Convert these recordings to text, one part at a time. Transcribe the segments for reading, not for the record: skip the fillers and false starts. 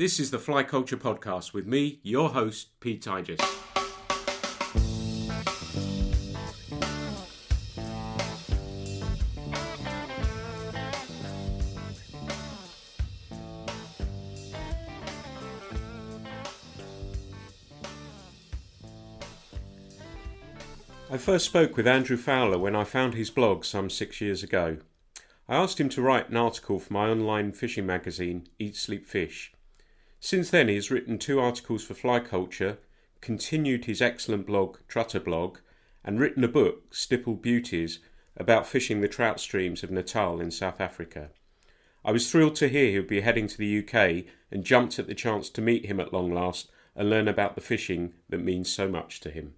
This is the Fly Culture Podcast with me, your host, Pete Tigers. I first spoke with Andrew Fowler when I found his blog some 6 years ago. I asked him to write an article for my online fishing magazine, Eat, Sleep, Fish. Since then he has written 2 articles for Fly Culture, continued his excellent blog, Trout, and written a book, Stippled Beauties, about fishing the trout streams of Natal in South Africa. I was thrilled to hear he would be heading to the UK and jumped at the chance to meet him at long last and learn about the fishing that means so much to him.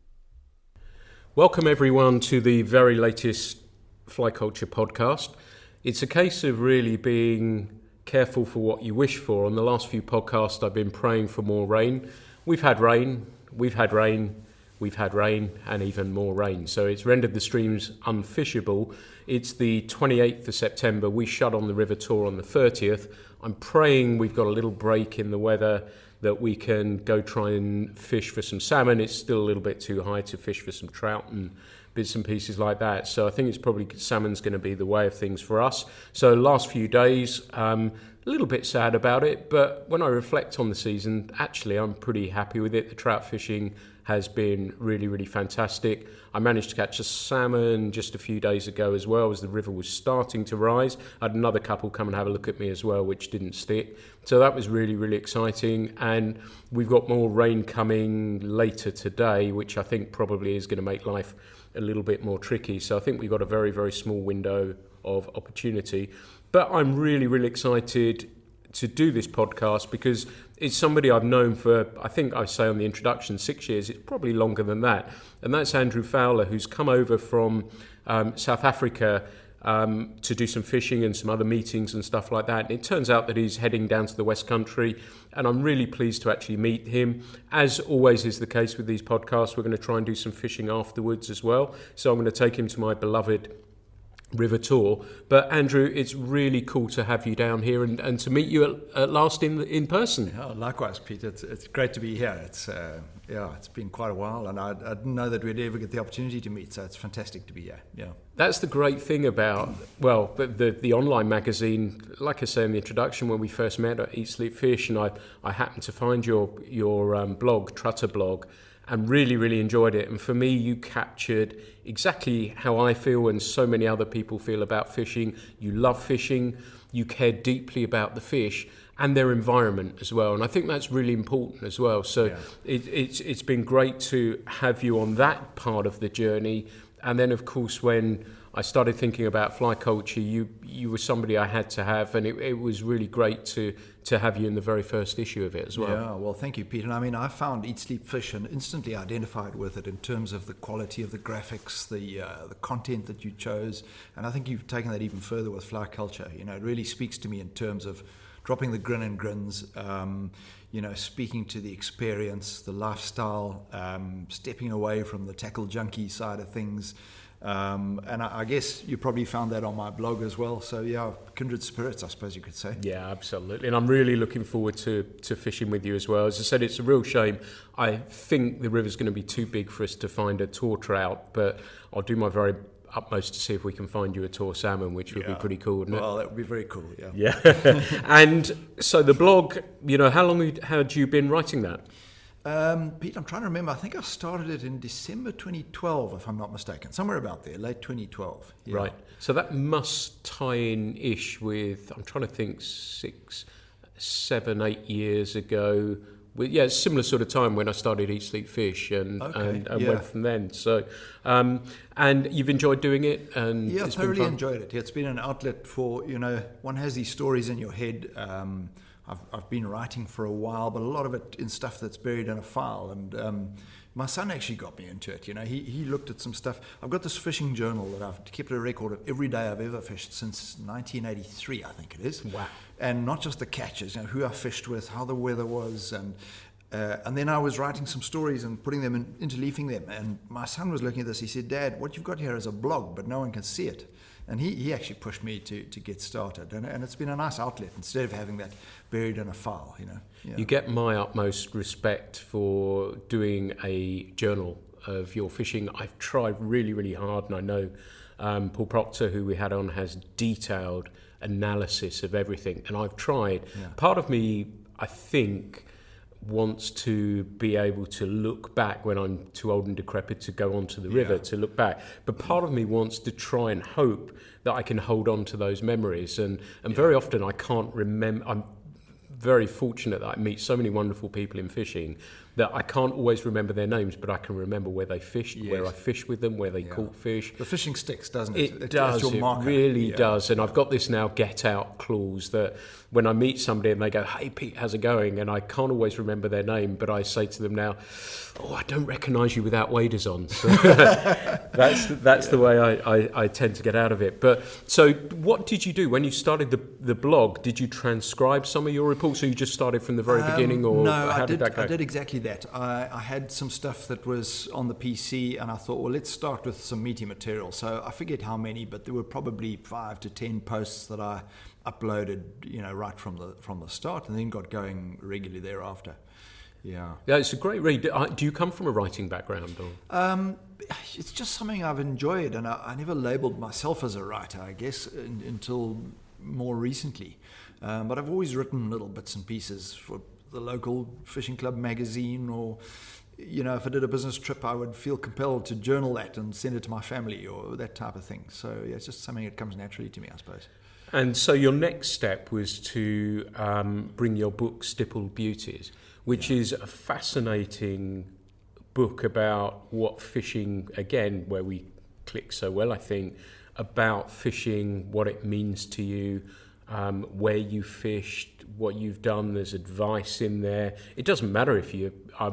Welcome everyone to the very latest Fly Culture podcast. It's a case of really being careful for what you wish for. On the last few podcasts I've been praying for more rain. We've had rain, and even more rain. So it's rendered the streams unfishable. It's the 28th of September. We shut on the river tour on the 30th. I'm praying we've got a little break in the weather that we can go try and fish for some salmon. It's still a little bit too high to fish for some trout and bits and pieces like that. So I think it's probably salmon's going to be the way of things for us. So last few days, a little bit sad about it, but when I reflect on the season, actually I'm pretty happy with it. The trout fishing has been really, really fantastic. I managed to catch a salmon just a few days ago as well as the river was starting to rise. I had another couple come and have a look at me as well, which didn't stick. So that was really, really exciting. And we've got more rain coming later today, which I think probably is going to make life a little bit more tricky. So I think we've got a very, very small window of opportunity. But I'm really, really excited to do this podcast because it's somebody I've known for, I think I say on the introduction, 6 years. It's probably longer than that. And that's Andrew Fowler, who's come over from South Africa to do some fishing and some other meetings and stuff like that. And it turns out that he's heading down to the West Country, and I'm really pleased to actually meet him. As always is the case with these podcasts, we're going to try and do some fishing afterwards as well. So I'm going to take him to my beloved river tour. But Andrew, it's really cool to have you down here and to meet you at last in person. Yeah, likewise, Pete. It's great to be here. It's been quite a while, and I didn't know that we'd ever get the opportunity to meet. So it's fantastic to be here. Yeah, that's the great thing about the online magazine. Like I say in the introduction, when we first met at Eat, Sleep, Fish, and I happened to find your blog, Trout, and really, really enjoyed it. And for me, you captured exactly how I feel and so many other people feel about fishing. You love fishing, you care deeply about the fish and their environment as well. And I think that's really important as well. So it's been great to have you on that part of the journey. And then, of course, when I started thinking about fly culture, you were somebody I had to have, and it was really great to have you in the very first issue of it as well. Yeah, well, thank you, Pete. And I mean, I found Eat, Sleep, Fish and instantly identified with it in terms of the quality of the graphics, the content that you chose. And I think you've taken that even further with fly culture. You know, it really speaks to me in terms of dropping the grin and grins, speaking to the experience, the lifestyle, stepping away from the tackle junkie side of things. And I guess you probably found that on my blog as well. So yeah, kindred spirits, I suppose you could say. Yeah, absolutely. And I'm really looking forward to fishing with you as well. As I said, it's a real shame. I think the river's going to be too big for us to find a tour trout, but I'll do my very utmost to see if we can find you a tour salmon, which would be pretty cool, wouldn't it? Well, that would be very cool, yeah. Yeah. And so the blog, how long had you been writing that? Pete, I'm trying to remember. I think I started it in December 2012, if I'm not mistaken. Somewhere about there, late 2012. Yeah. Right. So that must tie in-ish with, I'm trying to think, 6, 7, 8 years ago. Yeah, it's a similar sort of time when I started Eat, Sleep, Fish and went from then. So, and you've enjoyed doing it? And yeah, thoroughly enjoyed it. It's been an outlet for, one has these stories in your head. I've been writing for a while, but a lot of it in stuff that's buried in a file. And my son actually got me into it. He looked at some stuff. I've got this fishing journal that I've kept a record of every day I've ever fished since 1983, I think it is. Wow. And not just the catches, who I fished with, how the weather was, and then I was writing some stories and putting them interleafing them. And my son was looking at this. He said, "Dad, what you've got here is a blog, but no one can see it." And he actually pushed me to get started. And it's been a nice outlet instead of having that buried in a file, you know. Yeah. You get my utmost respect for doing a journal of your fishing. I've tried really, really hard, and I know Paul Proctor, who we had on, has detailed analysis of everything, and I've tried. Yeah. Part of me, I think, wants to be able to look back when I'm too old and decrepit to go onto the river to look back. But part of me wants to try and hope that I can hold on to those memories. And very often I can't remember. I'm very fortunate that I meet so many wonderful people in fishing that I can't always remember their names, but I can remember where they fished, where I fished with them, where they caught fish. The fishing sticks, doesn't it? It does, your marker. It really does. And I've got this now get out clause that when I meet somebody and they go, "Hey Pete, how's it going?" and I can't always remember their name, but I say to them now, "Oh, I don't recognise you without waders on." So that's the way I tend to get out of it. But so what did you do when you started the blog? Did you transcribe some of your reports, or you just started from the very beginning, or no, how did that go? I did exactly that. I had some stuff that was on the PC, and I thought, well, let's start with some meaty material. So I forget how many, but there were probably 5 to 10 posts that I uploaded, right from the start, and then got going regularly thereafter. Yeah, it's a great read. Do you come from a writing background, or? It's just something I've enjoyed, and I never labelled myself as a writer, I guess, until more recently. But I've always written little bits and pieces for the local fishing club magazine, or if I did a business trip, I would feel compelled to journal that and send it to my family, or that type of thing. So it's just something that comes naturally to me, I suppose. And so your next step was to bring your book Stippled Beauties, which is a fascinating book about what fishing, again, where we click so well, I think, about fishing, what it means to you, where you fished, what you've done. There's advice in there. It doesn't matter if I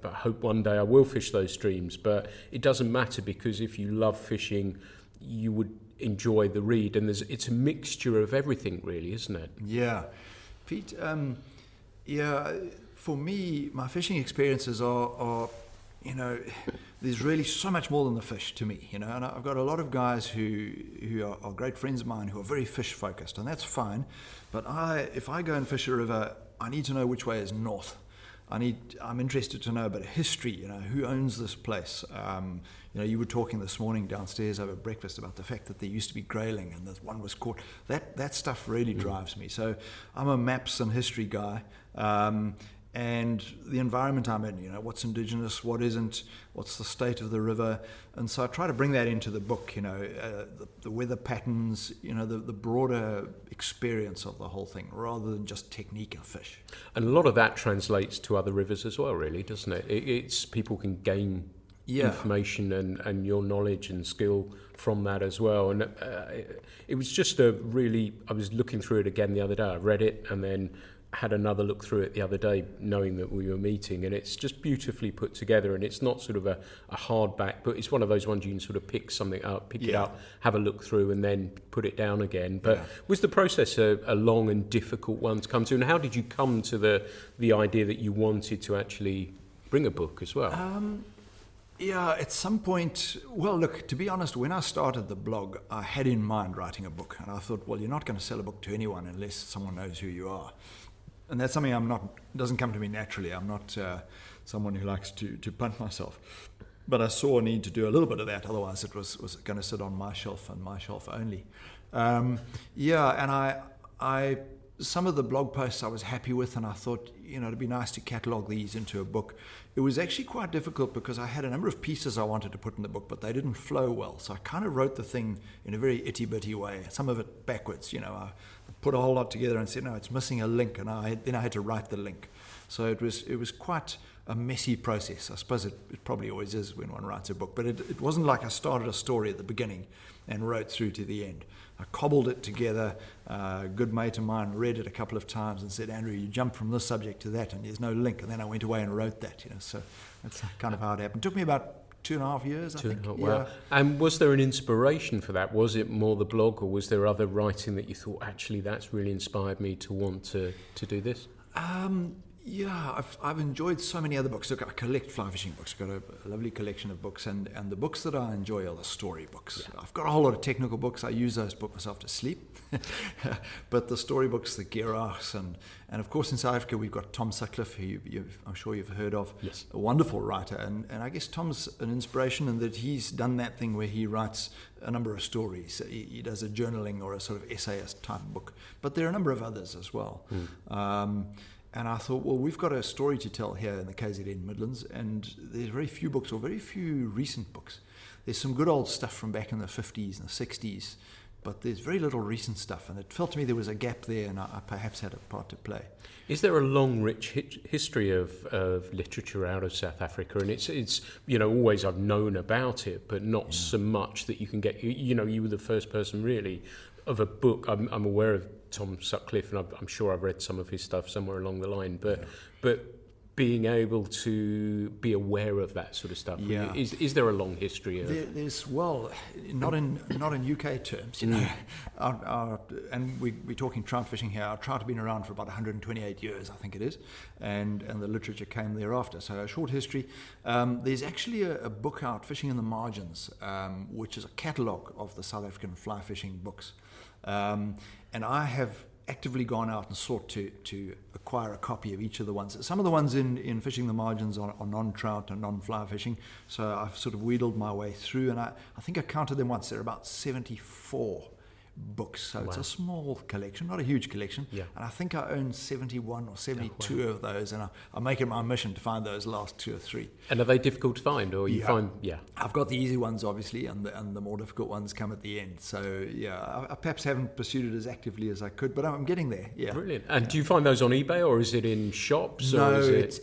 hope one day I will fish those streams, but it doesn't matter, because if you love fishing, you would enjoy the read. And it's a mixture of everything, really, isn't it? Yeah. Pete, for me, my fishing experiences are there's really so much more than the fish to me, and I've got a lot of guys who are great friends of mine who are very fish focused, and that's fine. But if I go and fish a river, I need to know which way is north. I'm interested to know about history, who owns this place. You were talking this morning downstairs over breakfast about the fact that there used to be grayling and that one was caught. That stuff really drives me. So I'm a maps and history guy. And the environment I'm in, what's indigenous, what isn't, what's the state of the river. And so I try to bring that into the book, the weather patterns, the broader experience of the whole thing, rather than just technique of fish. And a lot of that translates to other rivers as well, really, doesn't it? It's people can gain information and your knowledge and skill from that as well. And it was just I was looking through it again the other day. I read it and then had another look through it the other day, knowing that we were meeting, and it's just beautifully put together, and it's not sort of a hardback, but it's one of those ones you can sort of pick something up, it up, have a look through, and then put it down again. But was the process a long and difficult one to come to, and how did you come to the idea that you wanted to actually bring a book as well? At some point, well, look, to be honest, when I started the blog, I had in mind writing a book, and I thought, well, you're not going to sell a book to anyone unless someone knows who you are. And that's something doesn't come to me naturally. I'm not someone who likes to punt myself. But I saw a need to do a little bit of that, otherwise it was going to sit on my shelf and my shelf only. And I some of the blog posts I was happy with, and I thought, it'd be nice to catalogue these into a book. It was actually quite difficult because I had a number of pieces I wanted to put in the book, but they didn't flow well. So I kind of wrote the thing in a very itty-bitty way, some of it backwards. I put a whole lot together and said, no, it's missing a link, and then I had to write the link. So it was quite a messy process. I suppose it probably always is when one writes a book, but it wasn't like I started a story at the beginning and wrote through to the end. I cobbled it together. A good mate of mine read it a couple of times and said, Andrew, you jumped from this subject to that and there's no link. And then I went away and wrote that, so that's kind of how it happened. It took me about 2.5 years, I think. Wow. And was there an inspiration for that? Was it more the blog, or was there other writing that you thought, actually, that's really inspired me to want to do this? Yeah, I've enjoyed so many other books. Look, I collect fly fishing books. I've got a lovely collection of books, and the books that I enjoy are the story books. Yeah. I've got a whole lot of technical books. I use those to put myself to sleep. But the story books, the Gerachs, and of course in South Africa we've got Tom Sutcliffe, who I'm sure you've heard of. Yes. A wonderful writer, and I guess Tom's an inspiration in that he's done that thing where he writes a number of stories. He does a journaling or a sort of essayist type book, but there are a number of others as well. And I thought, well, we've got a story to tell here in the KZN Midlands, and there's very few books, or very few recent books. There's some good old stuff from back in the 50s and the 60s, but there's very little recent stuff, and it felt to me there was a gap there, and I perhaps had a part to play. Is there a long, rich history of literature out of South Africa? And it's always I've known about it, but not so much that you can get. You were the first person really of a book. I'm aware of Tom Sutcliffe, and I'm sure I've read some of his stuff somewhere along the line. But being able to be aware of that sort of stuff, is there a long history of? There's not in UK terms, and we're talking trout fishing here. Our trout have been around for about 128 years, I think it is, and the literature came thereafter. So a short history. There's actually a book out, Fishing in the Margins, which is a catalogue of the South African fly fishing books. And I have actively gone out and sought to acquire a copy of each of the ones. Some of the ones in Fishing the Margins are non-trout and non-fly fishing, so I've sort of wheedled my way through, and I think I counted them once. There are about 74 books, so it's a small collection, not a huge collection, and I think I own 71 or 72 of those, and I make it my mission to find those last 2 or 3. And are they difficult to find, or you find? I've got the easy ones obviously, and the more difficult ones come at the end, so I perhaps haven't pursued it as actively as I could, but I'm getting there. Brilliant. And do you find those on eBay, or is it in shops? No, or is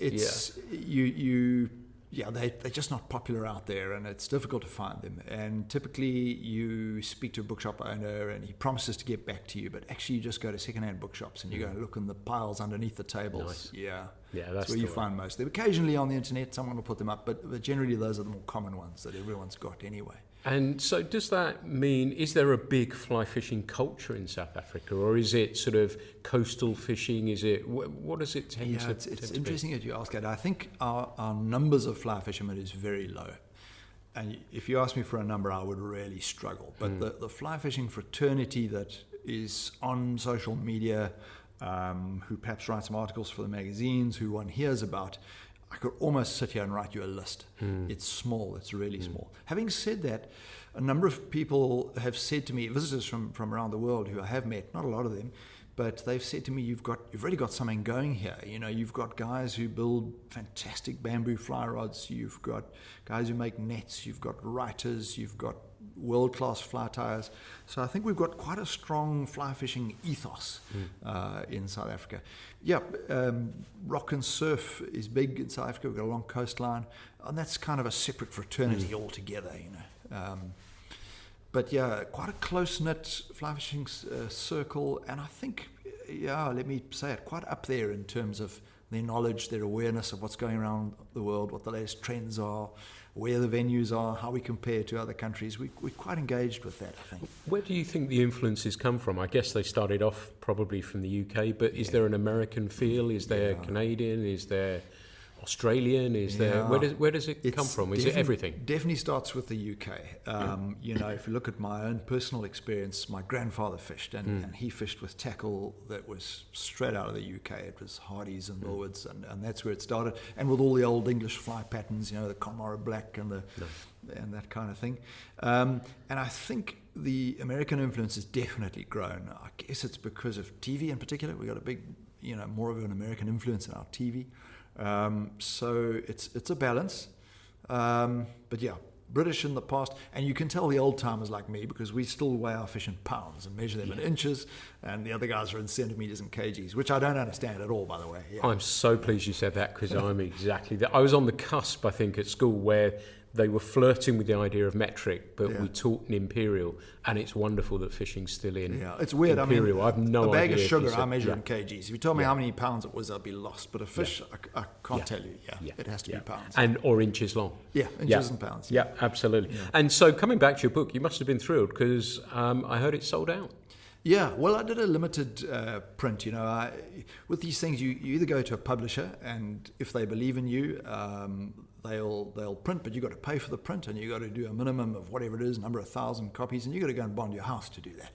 they're just not popular out there, and it's difficult to find them. And typically you speak to a bookshop owner and he promises to get back to you, but actually you just go to second-hand bookshops and you go and look in the piles underneath the tables. Nice. That's where you find most of them. Occasionally on the internet someone will put them up, but generally those are the more common ones that everyone's got anyway. And so does that mean, is there a big fly fishing culture in South Africa, or is it sort of coastal fishing? Is it, what does it tend to be? It's interesting that you ask that. I think our numbers of fly fishermen is very low. And if you ask me for a number, I would really struggle. But the fly fishing fraternity that is on social media, who perhaps write some articles for the magazines, who one hears about, I could almost sit here and write you a list. It's small, it's really small. Having said that, a number of people have said to me, visitors from around the world who I have met, not a lot of them, but they've said to me, you've really got something going here. You've got guys who build fantastic bamboo fly rods, you've got guys who make nets, you've got writers, you've got world-class fly tyers. So I think we've got quite a strong fly fishing ethos in South Africa. Rock and surf is big in South Africa. We've got a long coastline, and that's kind of a separate fraternity altogether, But quite a close-knit fly fishing circle, and I think, let me say it, quite up there in terms of their knowledge, their awareness of what's going around the world, what the latest trends are, where the venues are, how we compare to other countries. We're quite engaged with that, I think. Where do you think the influences come from? I guess they started off probably from the UK, but is there an American feel? Is there Canadian? Is there Australian? Is there where does it come from? Is it everything? Definitely starts with the UK. If you look at my own personal experience, my grandfather fished, and he fished with tackle that was straight out of the UK. It was Hardy's and Millwards, and that's where it started. And with all the old English fly patterns, the Conmara Black and and that kind of thing. And I think the American influence has definitely grown. I guess it's because of TV in particular. We got a big, more of an American influence in our TV. So it's a balance, but British in the past, and you can tell the old timers like me, because we still weigh our fish in pounds and measure them in inches, and the other guys are in centimeters and kgs, which I don't understand at all, by the way. I'm so pleased you said that, because I'm exactly that. I was on the cusp, I think, at school where they were flirting with the idea of metric, but we taught in imperial, and it's wonderful that fishing's still in it's weird. imperial. I have no idea. A bag of sugar I measure in kgs. If you told me how many pounds it was, I'd be lost. But a fish, I can't tell you. It has to be pounds. Or inches long. Inches and pounds. Absolutely. And so coming back to your book, you must have been thrilled, because I heard it sold out. Yeah, well, I did a limited print. With these things, you either go to a publisher, and if they believe in you, they'll print, but you got to pay for the print, and you got to do a minimum of whatever it is, number of 1,000 copies, and you got to go and bond your house to do that.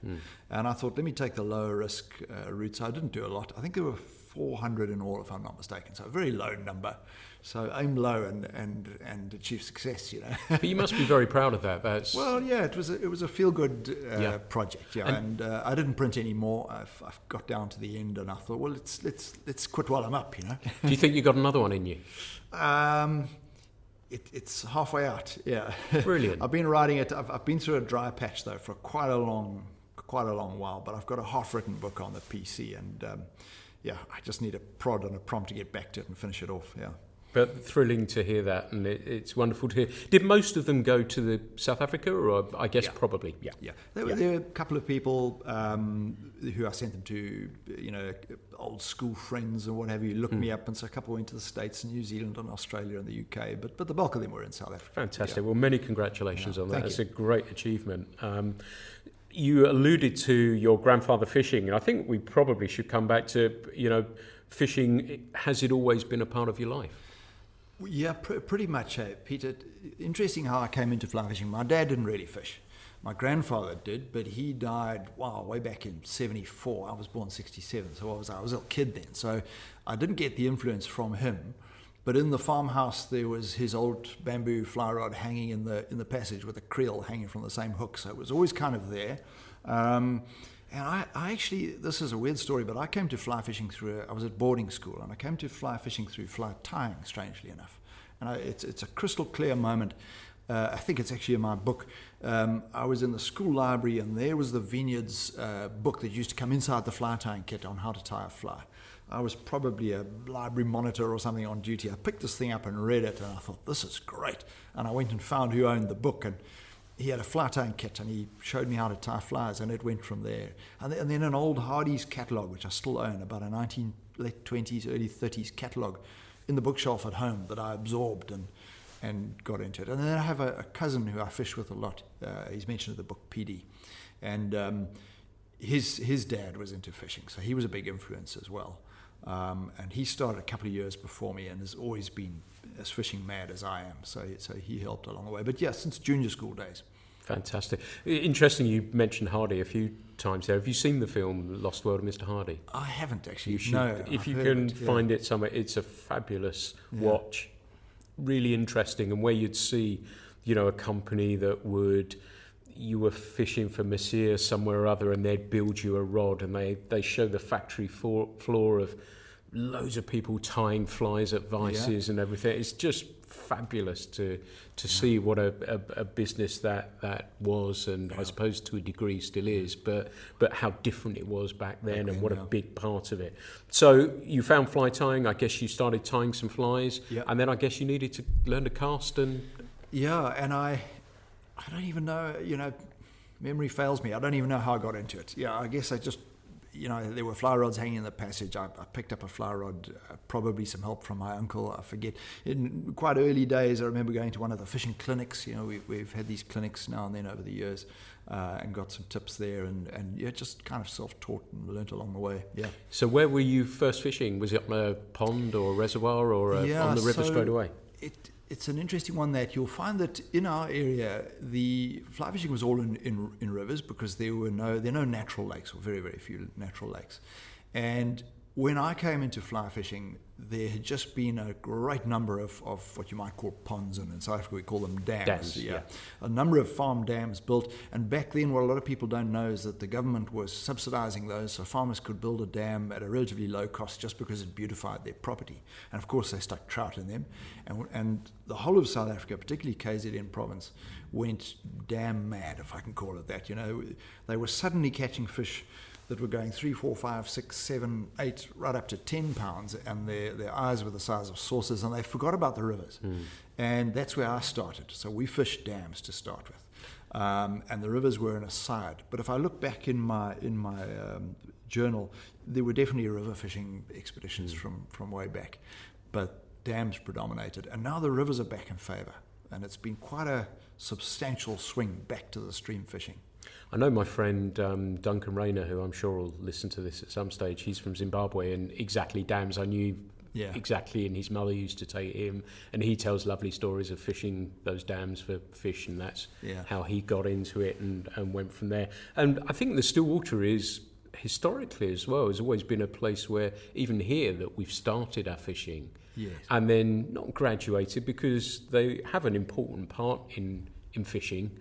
And I thought, let me take the lower risk route. So I didn't do a lot. I think there were 400 in all, if I'm not mistaken. So a very low number. So aim low and achieve success, But you must be very proud of that. Well, yeah, it was a feel-good project, and I didn't print anymore. I've got down to the end, and I thought, well, let's quit while I'm up, Do you think you got another one in you? It's halfway out, yeah. Brilliant. I've been writing it. I've been through a dry patch though for quite a long while, but I've got a half-written book on the PC, and I just need a prod and a prompt to get back to it and finish it off. Yeah. But thrilling to hear that, and it's wonderful to hear. Did most of them go to South Africa, or I guess probably? Yeah. There were a couple of people who I sent them to, old school friends and what have you, looked me up, and so a couple went to the States and New Zealand and Australia and the UK, but the bulk of them were in South Africa. Fantastic. Yeah. Well, many congratulations on that. Thank It's you. a great achievement. You alluded to your grandfather fishing, and I think we probably should come back to, fishing. Has it always been a part of your life? Yeah, pretty much, Peter. Interesting how I came into fly fishing. My dad didn't really fish. My grandfather did, but he died, way back in 74. I was born 67, so I was a little kid then. So I didn't get the influence from him. But in the farmhouse, there was his old bamboo fly rod hanging in the passage with a creel hanging from the same hook. So it was always kind of there. And I actually, this is a weird story, but I came to fly fishing I was at boarding school, and I came to fly fishing through fly tying, strangely enough. And it's a crystal clear moment. I think it's actually in my book. I was in the school library, and there was the Vineyards book that used to come inside the fly tying kit on how to tie a fly. I was probably a library monitor or something on duty. I picked this thing up and read it, and I thought, this is great. And I went and found who owned the book, and he had a fly tying kit, and he showed me how to tie flies, and it went from there. And then an old Hardy's catalogue, which I still own, about a late 20s, early 30s catalogue in the bookshelf at home that I absorbed and got into it. And then I have a cousin who I fish with a lot. He's mentioned in the book, PD. And his dad was into fishing, so he was a big influence as well. And he started a couple of years before me and has always been as fishing mad as I am. So he helped along the way. But yeah, since junior school days. Fantastic. Interesting you mentioned Hardy a few times there. Have you seen the film Lost World of Mr. Hardy? I haven't actually. You should. No. If you can find it somewhere, it's a fabulous watch. Really interesting, and where you'd see, a company that you were fishing for Messier somewhere or other, and they'd build you a rod, and they show the factory floor of loads of people tying flies at vices and everything. It's just fabulous to see what a business that was, and I suppose to a degree still is, but how different it was back then, and what a big part of it. So you found fly tying. I guess you started tying some flies, and then I guess you needed to learn to cast. And and I don't even know, memory fails me. I don't even know how I got into it. I guess I just, there were fly rods hanging in the passage. I picked up a fly rod, probably some help from my uncle, I forget. In quite early days, I remember going to one of the fishing clinics. We've had these clinics now and then over the years, and got some tips there, and just kind of self-taught and learnt along the way. Yeah. So where were you first fishing? Was it on a pond or a reservoir or on the river straight away? It's an interesting one that you'll find that in our area, the fly fishing was all in rivers, because there are no natural lakes, or very, very few natural lakes. And when I came into fly fishing, there had just been a great number of what you might call ponds, and in South Africa we call them dams. A number of farm dams built, and back then what a lot of people don't know is that the government was subsidising those, so farmers could build a dam at a relatively low cost just because it beautified their property. And of course they stuck trout in them, and the whole of South Africa, particularly KZN province, went dam mad, if I can call it that. They were suddenly catching fish that were going 3, 4, 5, 6, 7, 8, right up to 10 pounds, and their eyes were the size of saucers, and they forgot about the rivers. And that's where I started. So we fished dams to start with, and the rivers were an aside. But if I look back in my journal, there were definitely river fishing expeditions from way back, but dams predominated, and now the rivers are back in favour. and it's been quite a substantial swing back to the stream fishing. I know my friend Duncan Rayner, who I'm sure will listen to this at some stage. He's from Zimbabwe, and exactly dams I knew exactly, and his mother used to take him, and he tells lovely stories of fishing those dams for fish, and that's how he got into it and went from there. And I think the Stillwater is historically as well has always been a place where even here that we've started our fishing, and then not graduated, because they have an important part in fishing,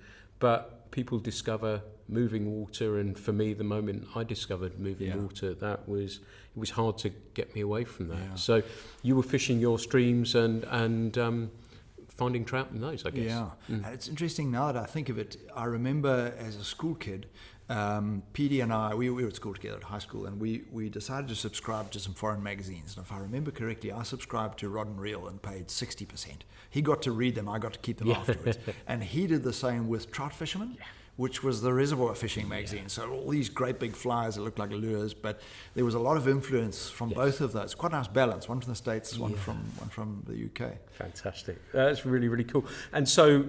but people discover moving water, and for me, the moment I discovered moving water, it was hard to get me away from that. So you were fishing your streams and finding trout in those, I guess. And it's interesting now that I think of it. I remember as a school kid, PD and I, we were at school together at high school, and we decided to subscribe to some foreign magazines. And if I remember correctly, I subscribed to Rod and Reel and paid 60%. He got to read them, I got to keep them afterwards. And he did the same with Trout Fisherman, which was the reservoir fishing magazine. So all these great big flyers that looked like lures, but there was a lot of influence from both of those. Quite a nice balance, one from the States, one from the UK. Fantastic. That's really, really cool. And so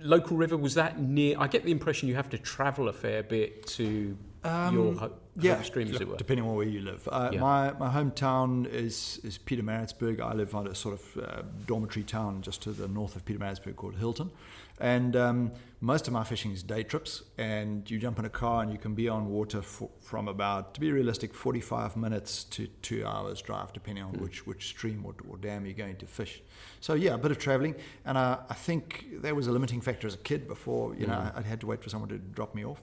local river, was that near? I get the impression you have to travel a fair bit to your home stream, as it were. Depending on where you live. My hometown is Pietermaritzburg. I live on a sort of dormitory town just to the north of Pietermaritzburg called Hilton. And most of my fishing is day trips, and you jump in a car and you can be on water from about, to be realistic, 45 minutes to 2 hours drive, depending on which stream or dam you're going to fish. So a bit of traveling, and I think there was a limiting factor as a kid before, I had to wait for someone to drop me off.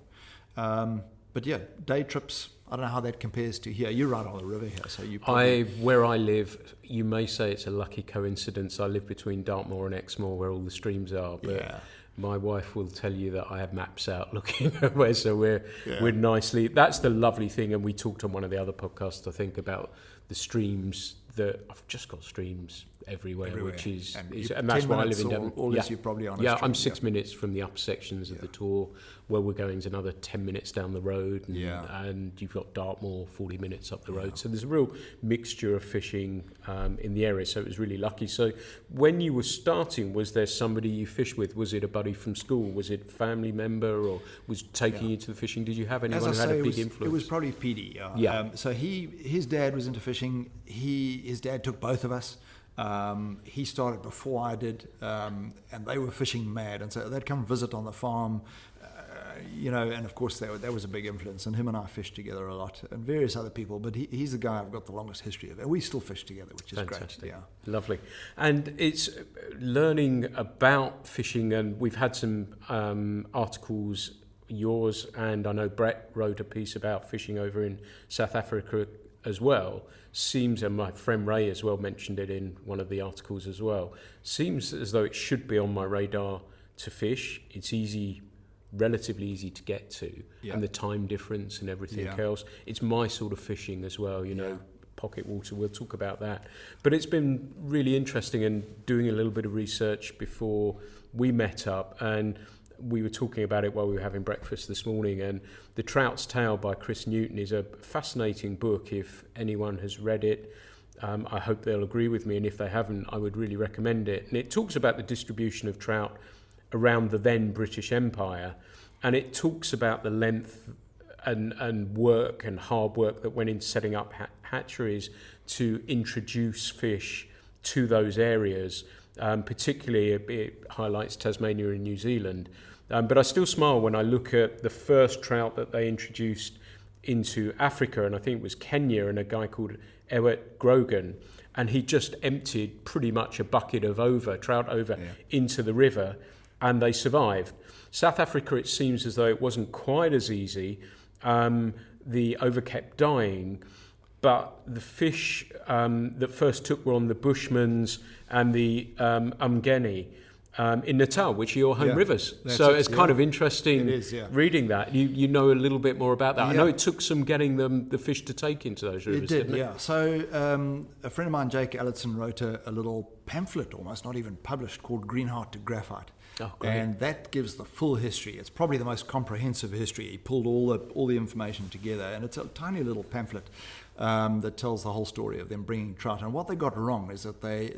But day trips, I don't know how that compares to here. You're right on the river here, so you probably... Where I live, you may say it's a lucky coincidence. I live between Dartmoor and Exmoor, where all the streams are, but my wife will tell you that I have maps out looking at where, so we're nicely... That's the lovely thing, and we talked on one of the other podcasts, I think, about the streams that... I've just got streams everywhere. Which is and that's why I live in Devon. You're probably on a stream. I'm 6 minutes from the up sections of the Tor. Where we're going is another 10 minutes down the road, and you've got Dartmoor 40 minutes up the road. So there's a real mixture of fishing in the area, so it was really lucky. So when you were starting, was there somebody you fished with? Was it a buddy from school? Was it a family member, or was taking you to the fishing? Did you have anyone who had a big influence? It was probably PD. So his dad was into fishing. His dad took both of us. He started before I did, and they were fishing mad, and so they'd come visit on the farm, and of course that was a big influence, and him and I fished together a lot, and various other people, but he's the guy I've got the longest history of, and we still fish together, which is fantastic. Great. Lovely. And it's learning about fishing, and we've had some articles, yours, and I know Brett wrote a piece about fishing over in South Africa as well. Seems, and my friend Ray as well mentioned it in one of the articles as well, seems as though it should be on my radar to fish. It's relatively easy to get to, and the time difference and everything else. It's my sort of fishing as well, pocket water, we'll talk about that. But it's been really interesting, and doing a little bit of research before we met up, and we were talking about it while we were having breakfast this morning, and The Trout's Tale by Chris Newton is a fascinating book. If anyone has read it, I hope they'll agree with me, and if they haven't, I would really recommend it. And it talks about the distribution of trout around the then British Empire, and it talks about the length and work and hard work that went into setting up hatcheries to introduce fish to those areas. Particularly, it highlights Tasmania and New Zealand. But I still smile when I look at the first trout that they introduced into Africa, and I think it was Kenya, and a guy called Ewet Grogan, and he just emptied pretty much a bucket of trout over into the river, and they survived. South Africa, it seems as though it wasn't quite as easy. The over kept dying, but the fish that first took were on the Bushmans and the Umgeni in Natal, which are your home rivers. So it's kind of interesting reading that. You know a little bit more about that. I know it took some getting the fish to take into those rivers, didn't it? So a friend of mine, Jake Allison, wrote a little pamphlet, almost not even published, called Greenheart to Graphite. Oh, great. And that gives the full history. It's probably the most comprehensive history. He pulled all the information together, and it's a tiny little pamphlet. that tells the whole story of them bringing trout. And what they got wrong is that they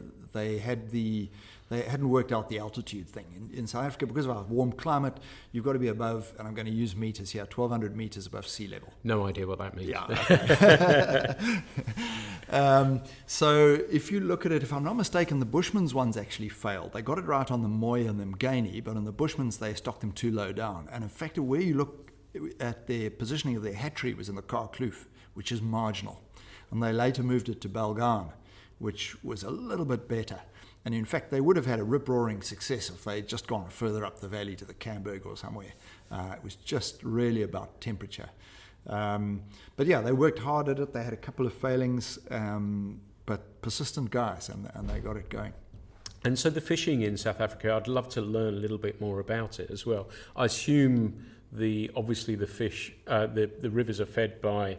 hadn't worked out the altitude thing. In South Africa, because of our warm climate, you've got to be above, and I'm going to use meters here, 1,200 meters above sea level. No idea what that means. Yeah. Okay. So if you look at it, if I'm not mistaken, the Bushman's ones actually failed. They got it right on the Moy and the Mgani, but on the Bushman's they stocked them too low down. And in fact, where you look at their positioning of their hatchery was in the Kaap Kloof, which is marginal. And they later moved it to Belgaan, which was a little bit better. And in fact, they would have had a rip-roaring success if they'd just gone further up the valley to the Camberg or somewhere. It was just really about temperature. But yeah, they worked hard at it. They had a couple of failings, but persistent guys, and they got it going. And so the fishing in South Africa, I'd love to learn a little bit more about it as well. I assume obviously the fish, the rivers are fed by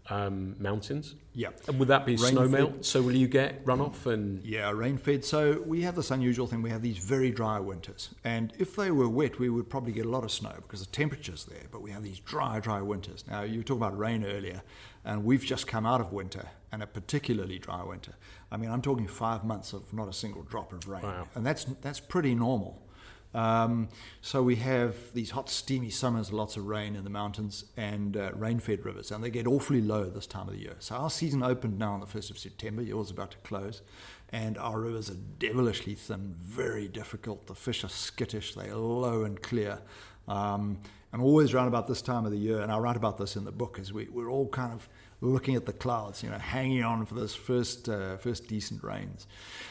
mountains. Yeah. And would that be Rain snow fed. melt? So will you get runoff and? Yeah, rain-fed. So we have this unusual thing. We have these very dry winters. And if they were wet, we would probably get a lot of snow because the temperature's there. But we have these dry winters. Now, you were talking about rain earlier, and we've just come out of winter, and a particularly dry winter. I mean, I'm talking 5 months of not a single drop of rain. Wow. And that's pretty normal. So we have these hot, steamy summers, lots of rain in the mountains, and rain-fed rivers, and they get awfully low this time of the year. So our season opened now on the 1st of September. Yours is about to close, and our rivers are devilishly thin, very difficult. The fish are skittish. They're low and clear. And always around about this time of the year, and I write about this in the book, is we're all kind of looking at the clouds, hanging on for this first decent rains.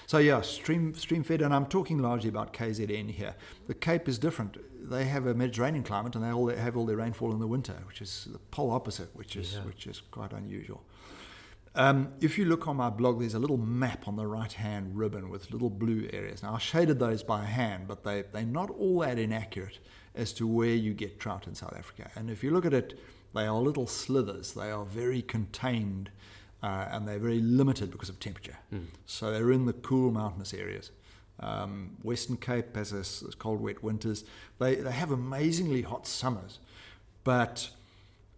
So yeah, stream fed, and I'm talking largely about KZN here. The Cape is different. They have a Mediterranean climate, and they have all their rainfall in the winter, which is the pole opposite, which is quite unusual. If you look on my blog, there's a little map on the right-hand ribbon with little blue areas. Now, I shaded those by hand, but they're not all that inaccurate as to where you get trout in South Africa. And if you look at it, they are little slithers. They are very contained, and they're very limited because of temperature. So they're in the cool mountainous areas. Western Cape has this cold, wet winters. They have amazingly hot summers, but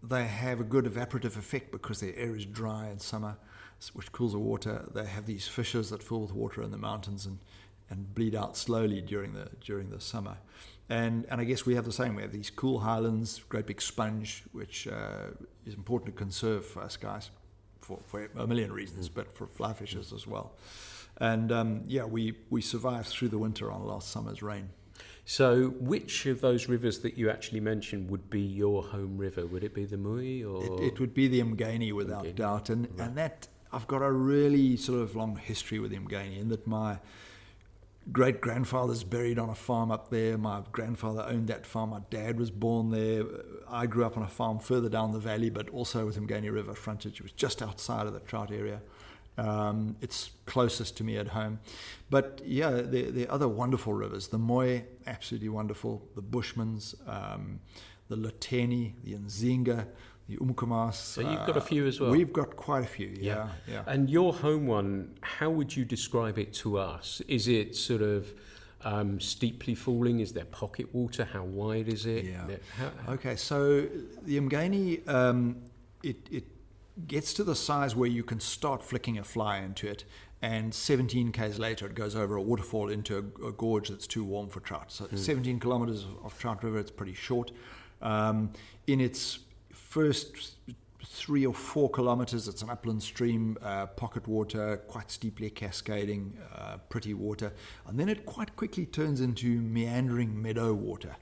they have a good evaporative effect because their air is dry in summer, which cools the water. They have these fissures that fill with water in the mountains and bleed out slowly during the summer. And I guess we have the same. We have these cool highlands, great big sponge, which is important to conserve for us guys for a million reasons, but for fly fishers as well. And we survived through the winter on last summer's rain. So which of those rivers that you actually mentioned would be your home river? Would it be the Mui or? It would be the Mgani without doubt. And that I've got a really sort of long history with the Mgani in that my great-grandfather's buried on a farm up there. My grandfather owned that farm. My dad was born there. I grew up on a farm further down the valley, but also with Mgani River frontage. It was just outside of the Trout area. It's closest to me at home. But yeah, there are other wonderful rivers. The Moy, absolutely wonderful. The Bushmans, the Leteni, the Nzinga, the Umkomas. So you've got a few as well? We've got quite a few, yeah. And your home one, how would you describe it to us? Is it sort of steeply falling? Is there pocket water? How wide is it? Yeah. Okay, so the Mgani, it gets to the size where you can start flicking a fly into it, and 17 k's later it goes over a waterfall into a gorge that's too warm for trout. So 17 kilometers of Trout River, it's pretty short. In its first 3 or 4 kilometers, it's an upland stream, pocket water, quite steeply cascading, pretty water. And then it quite quickly turns into meandering meadow water.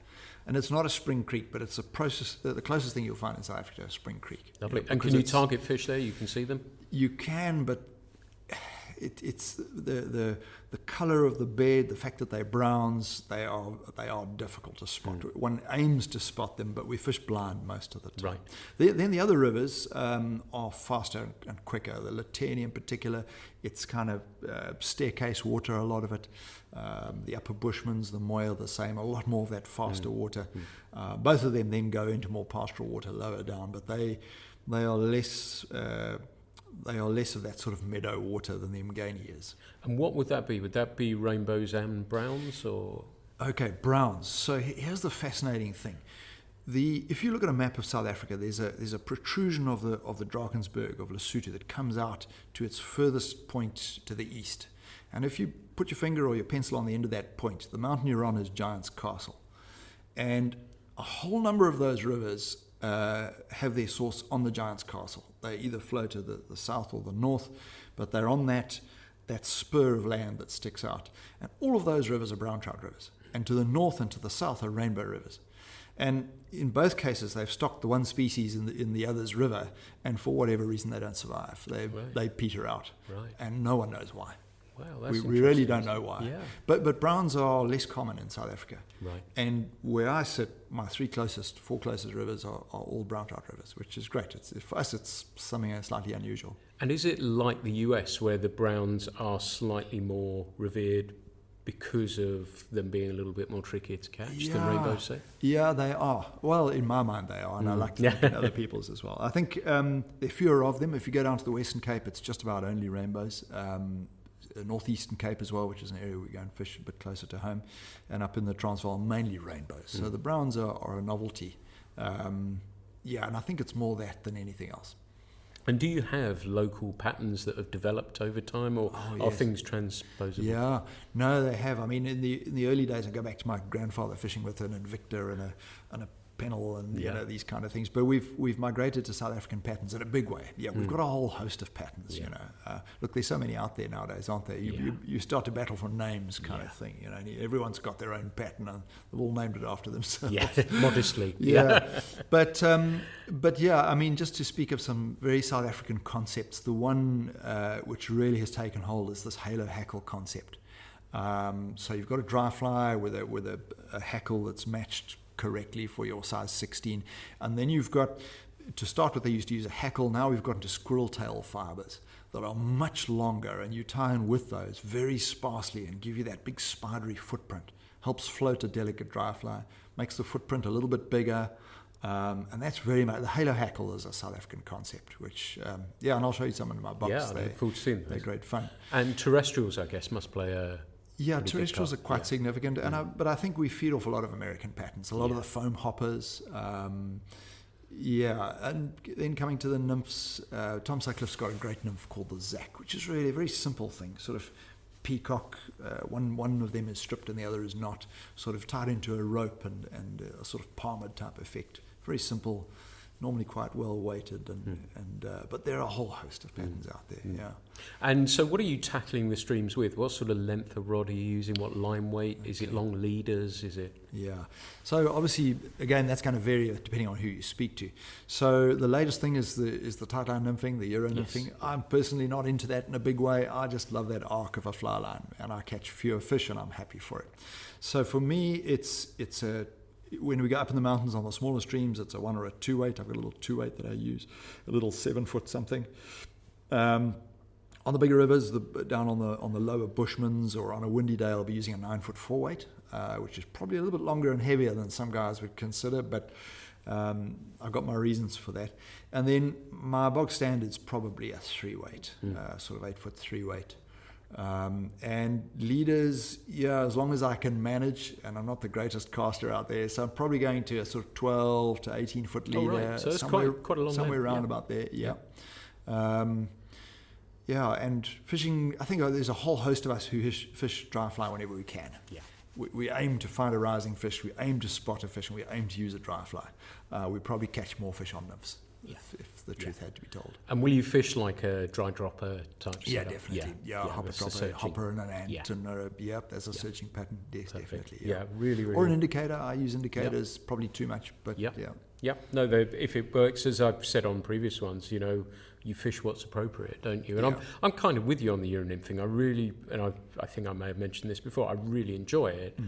And it's not a spring creek, but it's a process. The closest thing you'll find in South Africa is a spring creek. Lovely. And can you target fish there? You can see them? You can, but it's the colour of the bed, the fact that they're browns, they are difficult to spot. One aims to spot them, but we fish blind most of the time. Right. Then the other rivers are faster and quicker. The Leteni in particular, it's kind of staircase water, a lot of it. The Upper Bushmans, the Moy are the same, a lot more of that faster water. Both of them then go into more pastoral water lower down, but they are less of that sort of meadow water than the Mgani is. And what would that be? Would that be rainbows and browns, or? Okay, browns. So here's the fascinating thing. If you look at a map of South Africa, there's a protrusion of the Drakensberg of Lesotho that comes out to its furthest point to the east. And if you put your finger or your pencil on the end of that point, the mountain you're on is Giant's Castle. And a whole number of those rivers have their source on the Giant's Castle. They either flow to the south or the north, but they're on that spur of land that sticks out. And all of those rivers are brown trout rivers. And to the north and to the south are rainbow rivers. And in both cases, they've stocked the one species in the other's river, and for whatever reason, they don't survive. They peter out, and no one knows why. Wow, that's we really don't know why. Yeah. But browns are less common in South Africa. Right. And where I sit, my four closest rivers are all brown trout rivers, which is great. For us, it's something slightly unusual. And is it like the US, where the browns are slightly more revered because of them being a little bit more trickier to catch than rainbows, say? Yeah, they are. Well, in my mind, they are, and I like to think in other people's as well. I think there are fewer of them. If you go down to the Western Cape, it's just about only rainbows. Northeastern Cape as well, which is an area we go and fish a bit closer to home, and up in the Transvaal, mainly rainbows. So the browns are a novelty. And I think it's more that than anything else. And do you have local patterns that have developed over time, or are things transposable? Yeah, no, they have. I mean, in the early days, I go back to my grandfather fishing with an Invicta and a Pennell and these kind of things. But we've migrated to South African patterns in a big way. Yeah, we've got a whole host of patterns. Yeah. Look, there's so many out there nowadays, aren't there? You start to battle for names, kind of thing. And everyone's got their own pattern, and they've all named it after themselves. Yeah, modestly. Yeah, but I mean, just to speak of some very South African concepts, the one which really has taken hold is this halo hackle concept. So you've got a dry fly with a hackle that's matched correctly for your size 16, and then you've got, to start with, they used to use a hackle. Now we've gotten to squirrel tail fibers that are much longer, and you tie in with those very sparsely and give you that big spidery footprint. Helps float a delicate dry fly, makes the footprint a little bit bigger, and that's very much the halo hackle is a South African concept, which and I'll show you some in my box. Yeah, I look forward to seeing those. They're great fun. And terrestrials, I guess, must play a terrestrials are quite significant, but I think we feed off a lot of American patterns, a lot of the foam hoppers. And then coming to the nymphs, Tom Sutcliffe's got a great nymph called the Zac, which is really a very simple thing, sort of peacock. One of them is stripped and the other is not, sort of tied into a rope and a sort of palmed type effect. Very simple, normally quite well weighted, but there are a whole host of patterns out there. Yeah. And so, what are you tackling the streams with? What sort of length of rod are you using? What line weight? Is it long leaders? Is it? Yeah. So obviously, again, that's going to vary depending on who you speak to. So the latest thing is the tight line nymphing, the Euro nymphing. I'm personally not into that in a big way. I just love that arc of a fly line, and I catch fewer fish, and I'm happy for it. So for me, it's when we go up in the mountains on the smaller streams, it's a 1 or a 2 weight. I've got a little 2 weight that I use, a little 7 foot something. On the bigger rivers, down on the lower Bushmans or on a windy day, I'll be using a 9 foot 4 weight, which is probably a little bit longer and heavier than some guys would consider, but I've got my reasons for that. And then my bog standard's probably a 3 weight, sort of 8 foot 3 weight. And leaders, as long as I can manage, and I'm not the greatest caster out there, so I'm probably going to a sort of 12 to 18 foot leader. Oh, right. So it's quite a long somewhere around about there. And fishing, I think there's a whole host of us who fish dry fly whenever we can. Yeah. We aim to find a rising fish, we aim to spot a fish, and we aim to use a dry fly. We probably catch more fish on nymphs, if the truth had to be told. And will you fish like a dry dropper type Yeah, setup? definitely. Hopper and an ant, and there's a searching pattern. Yes, Perfect. definitely. Yeah, really. Or an indicator. I use indicators, probably too much, but Yeah. No, if it works, as I've said on previous ones, you fish what's appropriate, don't you? And I'm kind of with you on the Euro nymphing. I really, and I think I may have mentioned this before, I really enjoy it.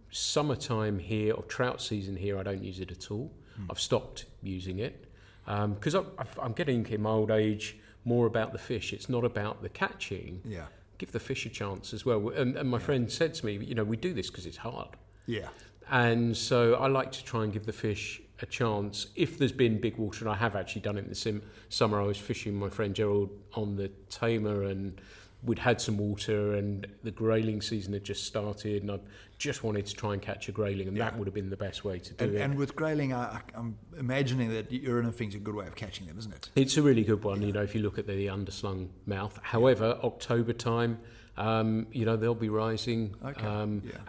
Summertime here, or trout season here, I don't use it at all. I've stopped using it because I'm getting in my old age more about the fish. It's not about the catching. Yeah. Give the fish a chance as well. And my friend said to me, we do this because it's hard. Yeah. And so I like to try and give the fish a chance. If there's been big water, and I have actually done it in the summer, I was fishing with my friend Gerald on the Tamer, and we'd had some water and the grayling season had just started, and I just wanted to try and catch a grayling, and that would have been the best way to do it. And with grayling, I'm imagining that urine nymphing's a good way of catching them, isn't it? It's a really good one, if you look at the underslung mouth. However, October time, they'll be rising,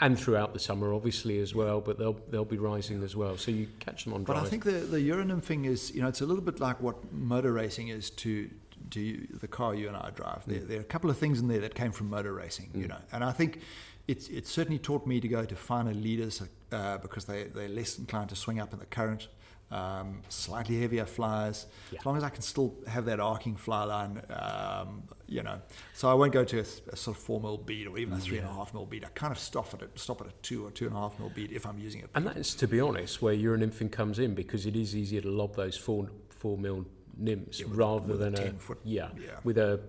and throughout the summer, obviously, as well, but they'll be rising as well. So you catch them on dry. But I think the urine nymphing is, it's a little bit like what motor racing is to the car you and I drive. There are a couple of things in there that came from motor racing, and I think it's certainly taught me to go to finer leaders because they're less inclined to swing up in the current. Slightly heavier flyers, as long as I can still have that arcing fly line, So I won't go to a sort of 4 mil bead or even a 3.5 mil bead. I kind of stop at a 2 or 2.5 mil bead if I'm using it. And that's, to be honest, where urine nymphing comes in, because it is easier to lob those 4 mil nymphs rather than a 10-foot. With a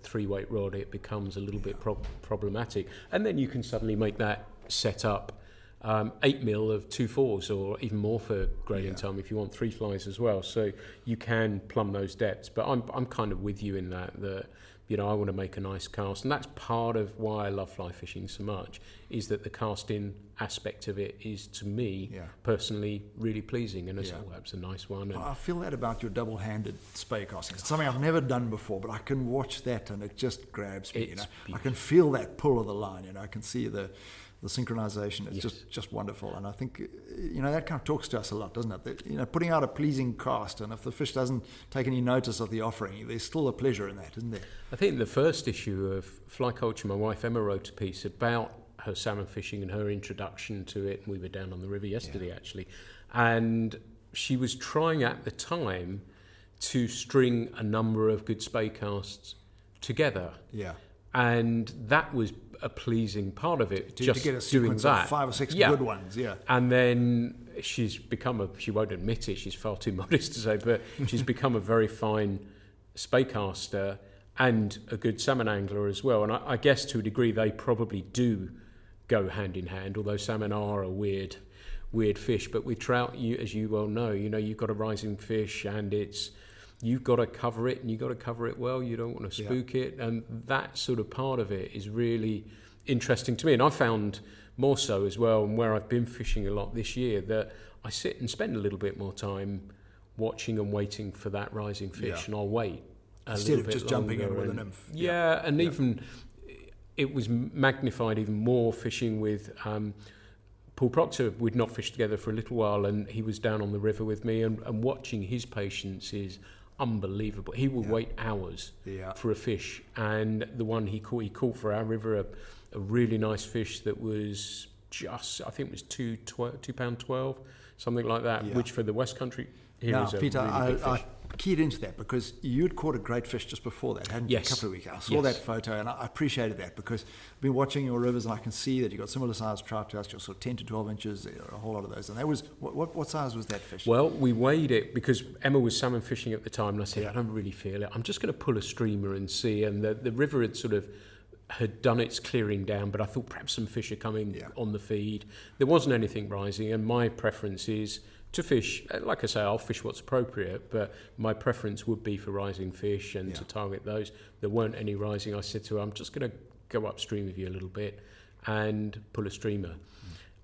3-weight rod, it becomes a little bit problematic, and then you can suddenly make that set up 8 mil of 2.4s or even more for grayling time if you want 3 flies as well. So you can plumb those depths. But I'm kind of with you in that I want to make a nice cast, and that's part of why I love fly fishing so much, is that the casting aspect of it is, to me personally, really pleasing, and that's a nice one. And I feel that about your double-handed spey casting. It's something I've never done before, but I can watch that and it just grabs me. I can feel that pull of the line. I can see the synchronization. It's just wonderful, and I think that kind of talks to us a lot, doesn't it? That, putting out a pleasing cast, and if the fish doesn't take any notice of the offering, there's still a pleasure in that, isn't there? I think the first issue of Fly Culture, my wife Emma wrote a piece about her salmon fishing and her introduction to it. We were down on the river yesterday actually, and she was trying at the time to string a number of good spey casts together. And that was a pleasing part of it, to get a sequence of 5 or 6 good ones. And then she's become she won't admit it, she's far too modest to say, but she's become a very fine spey caster and a good salmon angler as well. And I guess to a degree they probably do go hand in hand, although salmon are a weird fish. But with trout, as you well know, you've got a rising fish, and you've got to cover it, and you've got to cover it well. You don't want to spook it, and that sort of part of it is really interesting to me. And I found more so as well, and where I've been fishing a lot this year, that I sit and spend a little bit more time watching and waiting for that rising fish, and I'll wait instead of just jumping in with a nymph. Even it was magnified even more fishing with Paul Proctor. We'd not fished together for a little while, and he was down on the river with me, and watching his patience is unbelievable. He will wait hours for a fish, and the one he caught for our river a really nice fish that was just, I think it was £2.12, something like that, which for the West Country here is a Peter, really big fish. I keyed into that because you'd caught a great fish just before that, hadn't you? A couple of weeks. I saw that photo, and I appreciated that because I've been watching your rivers, and I can see that you've got similar sized trout to us, sort of 10 to 12 inches, a whole lot of those. And that was, what size was that fish? Well, we weighed it because Emma was salmon fishing at the time, and I said, I don't really feel it. I'm just going to pull a streamer and see. And the river had done its clearing down, but I thought perhaps some fish are coming on the feed. There wasn't anything rising, and my preference is to fish, like I say, I'll fish what's appropriate, but my preference would be for rising fish and to target those. There weren't any rising. I said to her, I'm just going to go upstream with you a little bit and pull a streamer.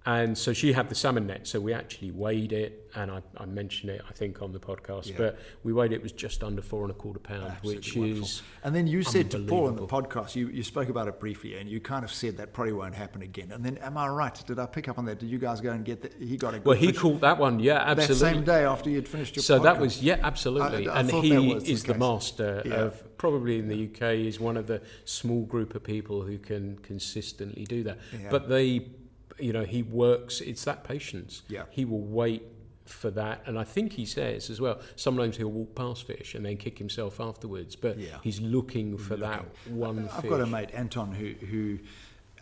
And so she had the salmon net, so we actually weighed it, and I mentioned it, I think, on the podcast, but we weighed it was just under 4.25 pounds, which wonderful. Is And then you said to Paul in the podcast, you spoke about it briefly, and you kind of said that probably won't happen again. And then, am I right? Did I pick up on that? Did you guys go and get that? He got a good he fish caught that one, absolutely. That same day after you'd finished your podcast? So that was, absolutely. I and thought he that was is the case. master of, probably in the UK, is one of the small group of people who can consistently do that. But he works, it's that patience. He will wait for that, and I think he says as well, sometimes he'll walk past fish and then kick himself afterwards, but he's looking for that one I've fish. got a mate, Anton, who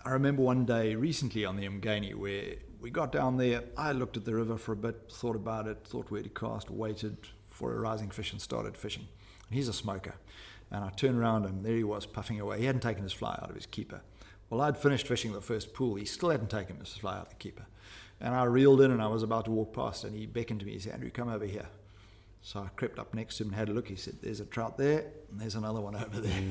I remember one day recently on the Mgani where we got down there. I looked at the river for a bit, thought about it, thought where to cast, waited for a rising fish and started fishing. And he's a smoker, and I turned around and there he was puffing away. He hadn't taken his fly out of his keeper. Well, I'd finished fishing the first pool. He still hadn't taken his fly out of the keeper. And I reeled in, and I was about to walk past, and he beckoned to me. He said, Andrew, come over here. So I crept up next to him and had a look. He said, there's a trout there, and there's another one over there.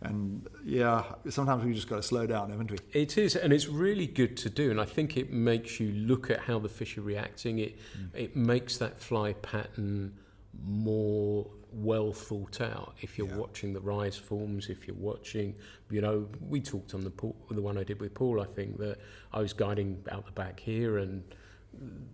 And, Yeah, sometimes we just got to slow down, haven't we? It is, and it's really good to do, and I think it makes you look at how the fish are reacting. It makes that fly pattern more well thought out. If you're watching the rise forms, if you're watching, we talked on the one I did with Paul, I think, that I was guiding out the back here, and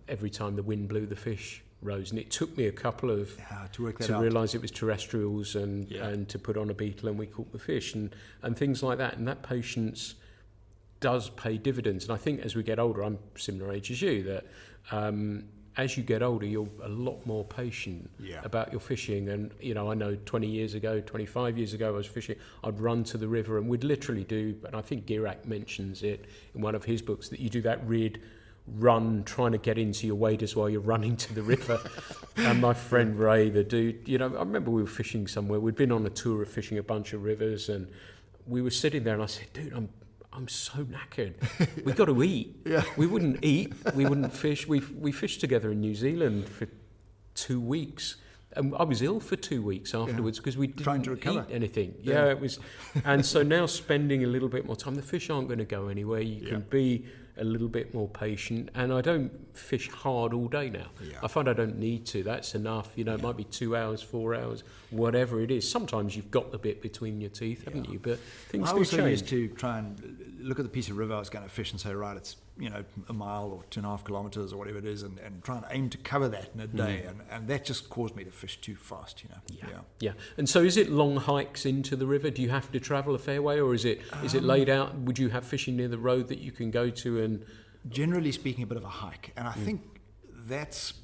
every time the wind blew, the fish rose, and it took me a couple of to realise it was terrestrials and to put on a beetle, and we caught the fish and things like that. And that patience does pay dividends. And I think as we get older, I'm similar age as you, that as you get older, you're a lot more patient about your fishing. And I know 20 years ago, 25 years ago, I was fishing, I'd run to the river and we'd literally do, and I think Girac mentions it in one of his books, that you do that run trying to get into your waders while you're running to the river. And my friend Ray, the dude, I remember we were fishing somewhere, we'd been on a tour of fishing a bunch of rivers, and we were sitting there and I said, dude, I'm so knackered. We got to eat. We wouldn't eat. We wouldn't fish. We fished together in New Zealand for 2 weeks. And I was ill for 2 weeks afterwards because we didn't eat anything. Yeah, it was. And so now spending a little bit more time, the fish aren't going to go anywhere. You can be a little bit more patient. And I don't fish hard all day now. I find I don't need to. That's enough. It might be 2 hours, 4 hours, whatever it is. Sometimes you've got the bit between your teeth, haven't you? But things do change. I also used to try and look at the piece of river I was going to fish and say, right, it's a mile or 2.5 kilometres or whatever it is, and try and aim to cover that in a day, and that just caused me to fish too fast, Yeah. And so is it long hikes into the river? Do you have to travel a fair way, or is it laid out? Would you have fishing near the road that you can go to? And generally speaking, a bit of a hike, and I think that's.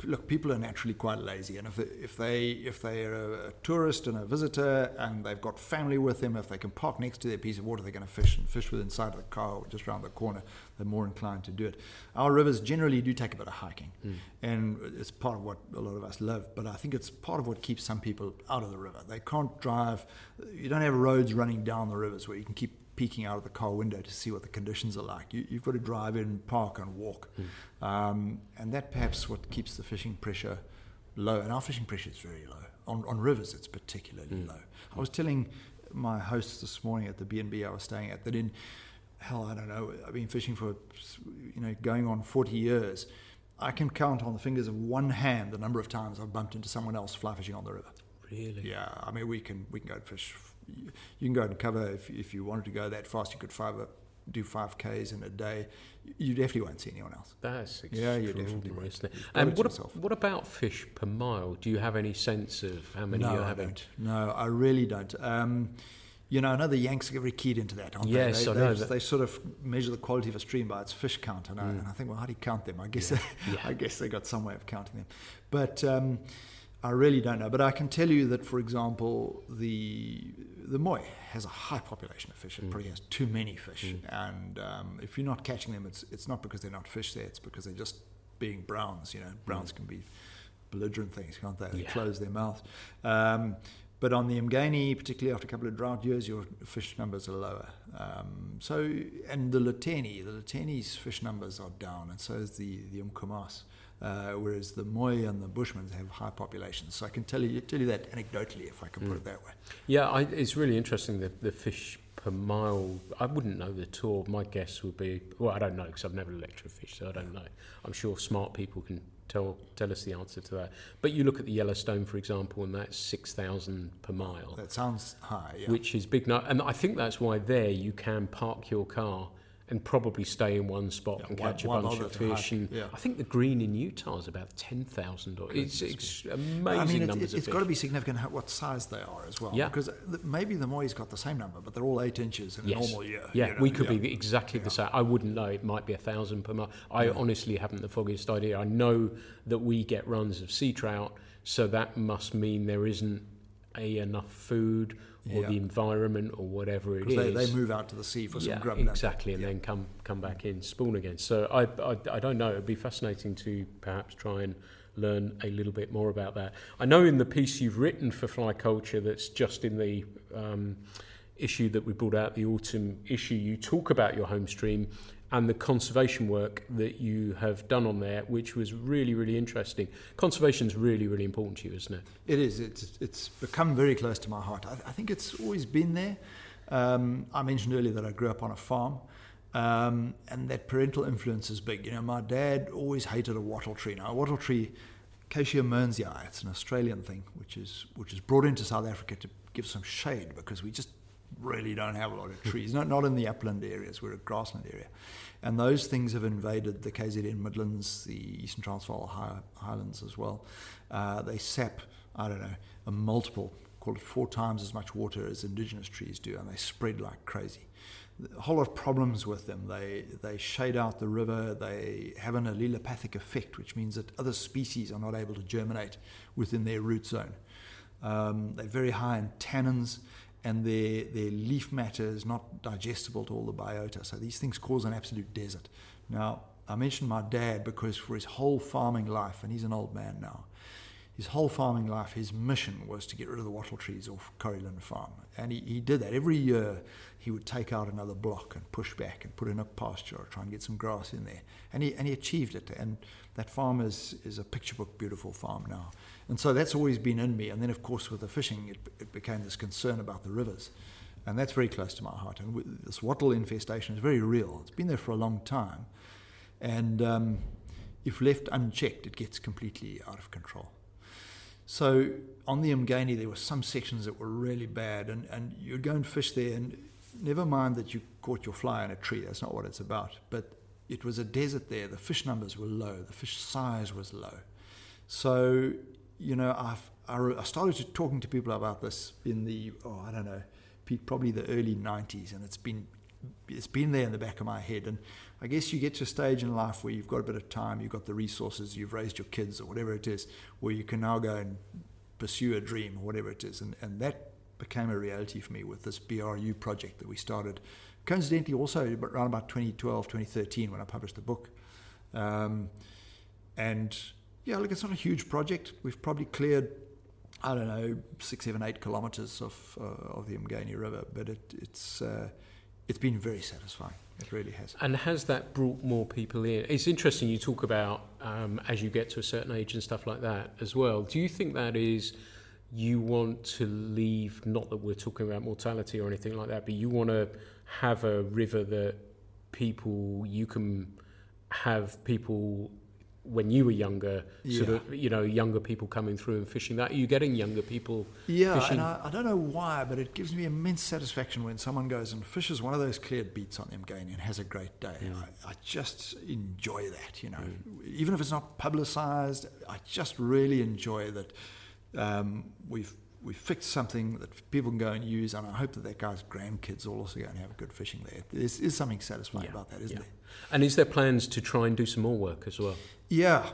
Look, people are naturally quite lazy, and if they're a tourist and a visitor and they've got family with them, if they can park next to their piece of water, they're going to fish with inside of the car or just around the corner. They're more inclined to do it. Our rivers generally do take a bit of hiking, and it's part of what a lot of us love. But I think it's part of what keeps some people out of the river. They can't drive. You don't have roads running down the rivers where you can keep peeking out of the car window to see what the conditions are like. You've got to drive in, park and walk. And that perhaps what keeps the fishing pressure low. And our fishing pressure is very low. On rivers, it's particularly low. I was telling my hosts this morning at the B&B I was staying at that I don't know, I've been fishing for, going on 40 years. I can count on the fingers of one hand the number of times I've bumped into someone else fly fishing on the river. Really? Yeah, I mean, we can go and fish. You can go and cover if you wanted to go that fast. You could do 5Ks in a day. You definitely won't see anyone else. That's extraordinary, you definitely won't. Isn't it? And what about fish per mile? Do you have any sense of how many you're having? No, I really don't. I know the Yanks are very keyed into that, aren't they? Yes, I know. They sort of measure the quality of a stream by its fish count, and I think, well, how do you count them? I guess they got some way of counting them, but I really don't know. But I can tell you that, for example, the Moy has a high population of fish. It probably has too many fish, and if you're not catching them, it's not because they're not fish there. It's because they're just being browns. Browns can be belligerent things, can't they? They close their mouths. But on the Mgani, particularly after a couple of drought years, your fish numbers are lower. And the Lateni's fish numbers are down, and so is the Umkomas. Whereas the Moy and the Bushmans have high populations. So I can tell you that anecdotally, if I can put it that way. Yeah, it's really interesting, the fish per mile. I wouldn't know the tour. My guess would be, well, I don't know because I've never lectured a fish, so I don't know. I'm sure smart people can tell us the answer to that. But you look at the Yellowstone, for example, and that's 6,000 per mile. That sounds high, yeah. Which is big. And I think that's why there you can park your car and probably stay in one spot and catch a bunch of fish. And I think the green in Utah is about 10,000. It's amazing numbers of fish. It's got to be significant what size they are as well. Yeah. Because maybe the Moy's got the same number, but they're all 8 inches in a normal year. Yeah, we could be exactly the same. I wouldn't know. It might be 1,000 per mile. I honestly haven't the foggiest idea. I know that we get runs of sea trout, so that must mean there isn't enough food or the environment or whatever it is. They move out to the sea for some grub. Exactly, and then come back in, spawn again. So I don't know. It'd be fascinating to perhaps try and learn a little bit more about that. I know in the piece you've written for Fly Culture that's just in the issue that we brought out, the autumn issue, you talk about your home stream and the conservation work that you have done on there, which was really, really interesting. Conservation's really, really important to you, isn't it? It is. It's become very close to my heart. I think it's always been there. I mentioned earlier that I grew up on a farm. And that parental influence is big. My dad always hated a wattle tree. Now, a wattle tree, Acacia mearnsii, it's an Australian thing, which is brought into South Africa to give some shade, because we just really don't have a lot of trees. Not in the upland areas. We're a grassland area. And those things have invaded the KZN Midlands, the Eastern Transvaal Highlands as well. They sap, a multiple, call it 4 times as much water as indigenous trees do, and they spread like crazy. A whole lot of problems with them. They shade out the river. They have an allelopathic effect, which means that other species are not able to germinate within their root zone. They're very high in tannins, and their leaf matter is not digestible to all the biota. So these things cause an absolute desert. Now, I mentioned my dad because for his whole farming life, and he's an old man now, his whole farming life, his mission was to get rid of the wattle trees off Corrie-Lynn Farm. And he did that. Every year he would take out another block and push back and put in a pasture or try and get some grass in there. And he achieved it. And that farm is a picture book, beautiful farm now. And so that's always been in me. And then, of course, with the fishing, it became this concern about the rivers. And that's very close to my heart. And this wattle infestation is very real. It's been there for a long time. And if left unchecked, it gets completely out of control. So on the Umgeni, there were some sections that were really bad, and you'd go and fish there, and never mind that you caught your fly in a tree, that's not what it's about, but it was a desert there. The fish numbers were low, the fish size was low. So, I started talking to people about this in the, Pete, probably the early 90s, and it's been there in the back of my head. And I guess you get to a stage in life where you've got a bit of time, you've got the resources, you've raised your kids or whatever it is, where you can now go and pursue a dream or whatever it is. And that became a reality for me with this BRU project that we started, coincidentally also around about 2012, 2013 when I published the book. It's not a huge project. We've probably cleared 6, 7, 8 kilometers of the Umgeni River, but it's been very satisfying. It really has. And has that brought more people in? It's interesting you talk about as you get to a certain age and stuff like that as well. Do you think that is you want to leave, not that we're talking about mortality or anything like that, but you want to have a river that you can have people when you were younger, younger people coming through and fishing that? Are you getting younger people fishing? And I don't know why, but it gives me immense satisfaction when someone goes and fishes one of those cleared beats on the Umgeni and has a great day. I just enjoy that, Even if it's not publicised, I just really enjoy that we've fixed something that people can go and use, and I hope that guy's grandkids will also go and have a good fishing there. There is something satisfying about that, isn't there? And is there plans to try and do some more work as well? Yeah.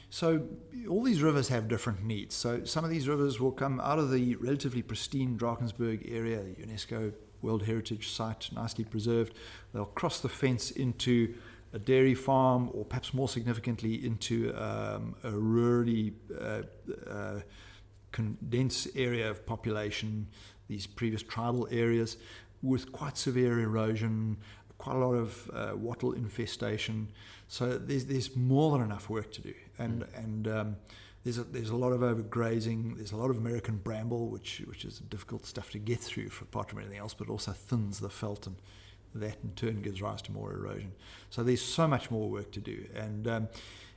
So all these rivers have different needs. So some of these rivers will come out of the relatively pristine Drakensberg area, the UNESCO World Heritage Site, nicely preserved. They'll cross the fence into a dairy farm, or perhaps more significantly into a rurally condensed area of population, these previous tribal areas, with quite severe erosion, quite a lot of wattle infestation. So there's more than enough work to do, and there's a lot of overgrazing. There's a lot of American bramble, which is difficult stuff to get through, apart from anything else, but also thins the felt, and that in turn gives rise to more erosion. So there's so much more work to do, and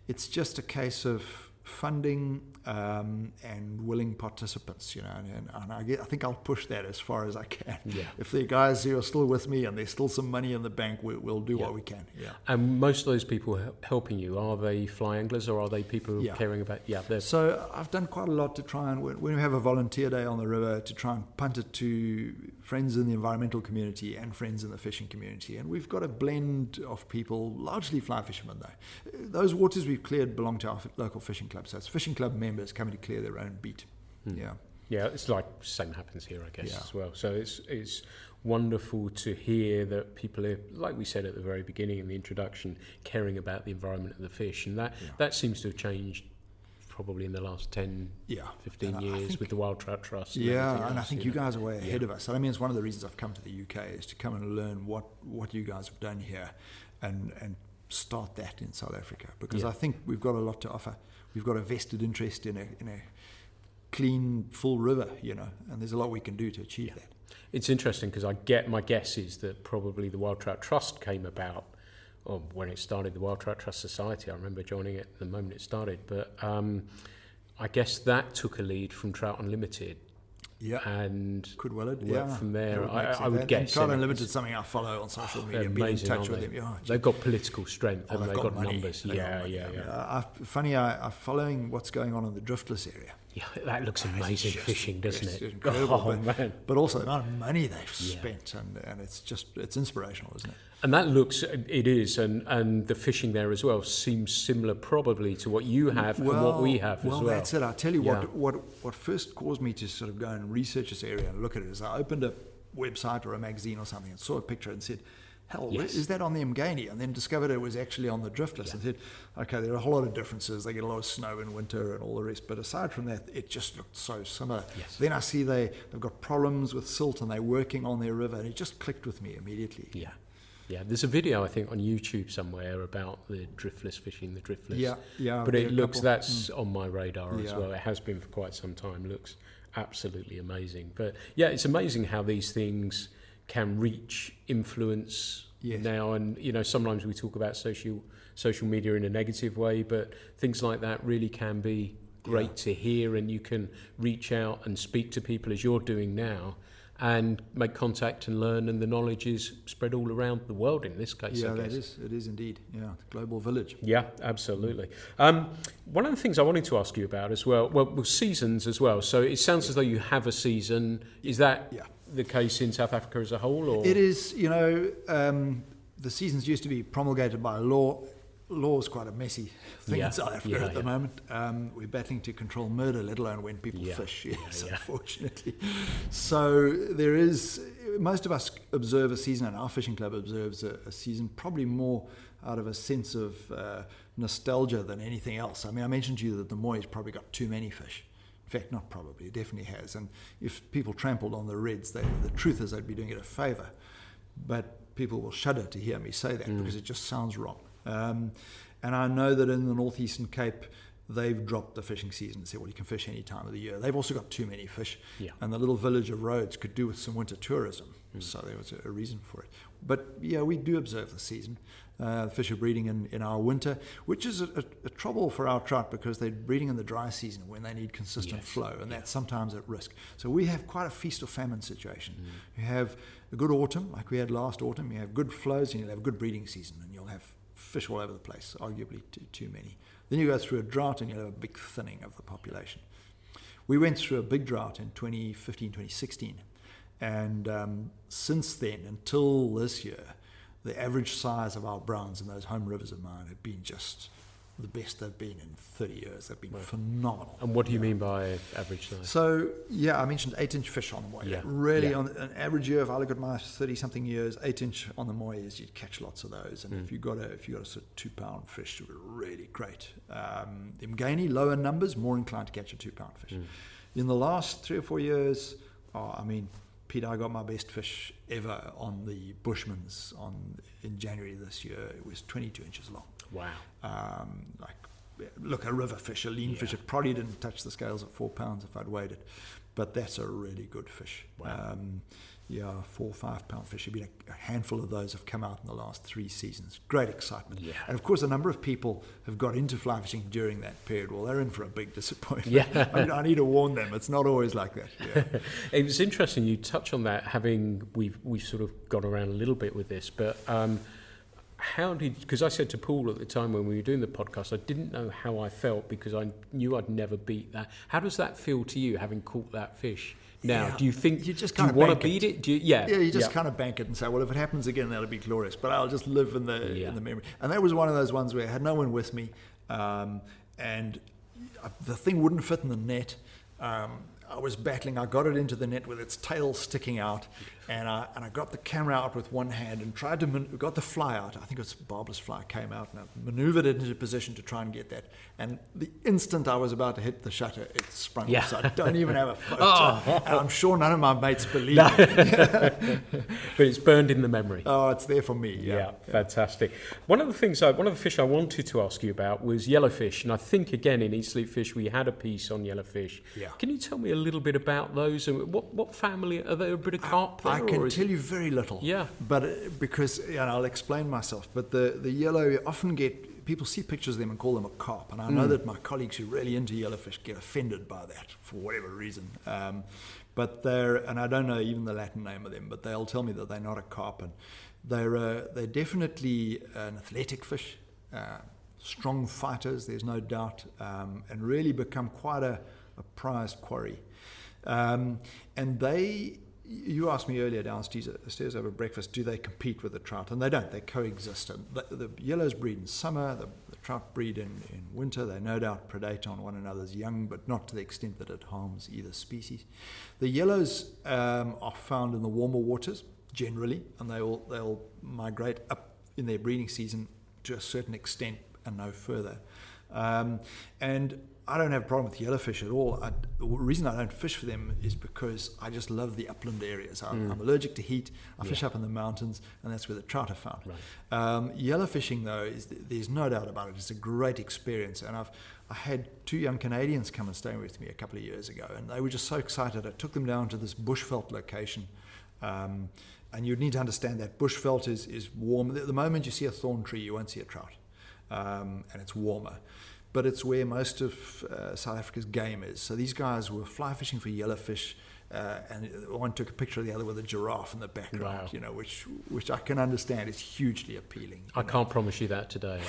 it's just a case of funding and willing participants, and I think I'll push that as far as I can. Yeah. If the guys who are still with me and there's still some money in the bank, we'll do what we can. Yeah. And most of those people helping you, are they fly anglers or are they people caring about? So I've done quite a lot to try and, when we have a volunteer day on the river, to try and punt it to friends in the environmental community and friends in the fishing community. And we've got a blend of people, largely fly fishermen though. Those waters we've cleared belong to our local fishing club. So it's fishing club members coming to clear their own beat. Yeah, it's like the same happens here, I guess, as well. So it's wonderful to hear that people are, like we said at the very beginning in the introduction, caring about the environment and the fish, and that seems to have changed probably in the last 10, 15 years with the Wild Trout Trust. And I think you guys are way ahead of us. I mean, it's one of the reasons I've come to the UK, is to come and learn what you guys have done here and start that in South Africa, because I think we've got a lot to offer. We've got a vested interest in a clean, full river, and there's a lot we can do to achieve that. It's interesting because my guess is that probably the Wild Trout Trust came about when it started, the Wild Trout Trust Society. I remember joining it the moment it started, but I guess that took a lead from Trout Unlimited. Yeah, and could well have. Yeah, from there, I would guess. Trout Unlimited is something I follow on social media. Been in touch with them. They've got political strength, and they've got money. numbers. Yeah. I'm following what's going on in the driftless area. Yeah, that looks amazing fishing, doesn't it? Incredible, man. But also the amount of money they've spent, and it's inspirational, isn't it? And that it is, and the fishing there as well seems similar probably to what you have and what we have as well. Well, that's it. I'll tell you what first caused me to sort of go and research this area and look at it is I opened a website or a magazine or something and saw a picture and said, hell, is that on the Mgani? And then discovered it was actually on the driftless and said, okay, there are a whole lot of differences. They get a lot of snow in winter and all the rest. But aside from that, it just looked so similar. Yes. Then I see they've got problems with silt and they're working on their river. And it just clicked with me immediately. Yeah. Yeah, there's a video I think on YouTube somewhere about the driftless fishing, the driftless. Yeah. But that's on my radar as well. It has been for quite some time. Looks absolutely amazing. But yeah, it's amazing how these things can reach influence now. And sometimes we talk about social media in a negative way, but things like that really can be great to hear, and you can reach out and speak to people as you're doing now and make contact and learn, and the knowledge is spread all around the world in this case. Yeah, it is indeed. Yeah, the global village. Yeah, absolutely. One of the things I wanted to ask you about as well, seasons as well. So it sounds as though you have a season. Is that the case in South Africa as a whole? Or? It is, the seasons used to be promulgated by law. Law is quite a messy thing in South Africa at the moment. We're battling to control murder, let alone when people fish, unfortunately. So there is, most of us observe a season, and our fishing club observes a season probably more out of a sense of nostalgia than anything else. I mean, I mentioned to you that the Moy's probably got too many fish. In fact, not probably, it definitely has. And if people trampled on the reds, the truth is they'd be doing it a favour. But people will shudder to hear me say that because it just sounds wrong. And I know that in the Northeastern Cape, they've dropped the fishing season and said, well, you can fish any time of the year. They've also got too many fish. Yeah. And the little village of Rhodes could do with some winter tourism. So there was a reason for it. But yeah, we do observe the season. Fish are breeding in our winter, which is a trouble for our trout because they're breeding in the dry season when they need consistent flow, and that's sometimes at risk. So we have quite a feast or famine situation. You have a good autumn, like we had last autumn. You have good flows, and you'll have a good breeding season, and you'll have fish all over the place, arguably too many. Then you go through a drought and you'll have a big thinning of the population. We went through a big drought in 2015, 2016. And since then, until this year, the average size of our browns in those home rivers of mine have been just the best they've been in 30 years. They've been phenomenal. And what do you mean by average size? So, I mentioned 8-inch fish on the Moy. Yeah. Really, on an average year, if I look at my 30-something years, 8-inch on the Moy is you'd catch lots of those. And if you got a sort of 2-pound fish, it would be really great. The Mgani, lower numbers, more inclined to catch a 2-pound fish. In the last 3 or 4 years, Pete, I got my best fish ever on the Bushmans in January this year. It was 22 inches long. Wow. A river fish, a lean fish. It probably didn't touch the scales at 4 pounds if I'd weighed it. But that's a really good fish. Wow. 4 or 5 pound fish. There's been a handful of those have come out in the last 3 seasons. Great excitement. Yeah. And of course, a number of people have got into fly fishing during that period. Well, they're in for a big disappointment. Yeah. I need to warn them. It's not always like that. Yeah. It was interesting you touch on that. We've sort of gone around a little bit with this, but because I said to Paul at the time when we were doing the podcast, I didn't know how I felt because I knew I'd never beat that. How does that feel to you, having caught that fish? Now, do you think you just do you want to beat it? You just kind of bank it and say, well, if it happens again, that'll be glorious. But I'll just live in the memory. And that was one of those ones where I had no one with me, and the thing wouldn't fit in the net. I was battling. I got it into the net with its tail sticking out, And I got the camera out with one hand and tried to got the fly out. I think it was barbless fly came out, and I maneuvered it into position to try and get that. And the instant I was about to hit the shutter, it sprung off. So I don't even have a photo. And I'm sure none of my mates believe it. But it's burned in the memory. Oh, it's there for me. Yeah, fantastic. One of the fish I wanted to ask you about was yellowfish, and I think again in Eat Sleep Fish we had a piece on yellowfish. Yeah. Can you tell me a little bit about those? And what family are they? A bit of carp there? I can tell you very little. Yeah. But because I'll explain myself. But the yellow, you often get people see pictures of them and call them a carp, and I know that my colleagues who are really into yellowfish get offended by that for whatever reason. But and I don't know even the Latin name of them, but they'll tell me that they're not a carp, and they're definitely an athletic fish, strong fighters, there's no doubt, and really become quite a prized quarry. And you asked me earlier downstairs over breakfast, do they compete with the trout? And they don't, they coexist. And the yellows breed in summer, the trout breed in winter. They no doubt predate on one another's young, but not to the extent that it harms either species. The yellows are found in the warmer waters, generally, and they'll migrate up in their breeding season to a certain extent and no further. And I don't have a problem with yellowfish at all. The reason I don't fish for them is because I just love the upland areas. I'm allergic to heat. I fish up in the mountains, and that's where the trout are found. Right. Yellowfishing, though, there's no doubt about it. It's a great experience, and I had 2 young Canadians come and stay with me a couple of years ago, and they were just so excited. I took them down to this bushveld location, and you need to understand that bushveld is warm. The moment you see a thorn tree, you won't see a trout, and it's warmer. But it's where most of South Africa's game is. So these guys were fly fishing for yellowfish, and one took a picture of the other with a giraffe in the background. Wow. Which I can understand is hugely appealing. I can't promise you that today.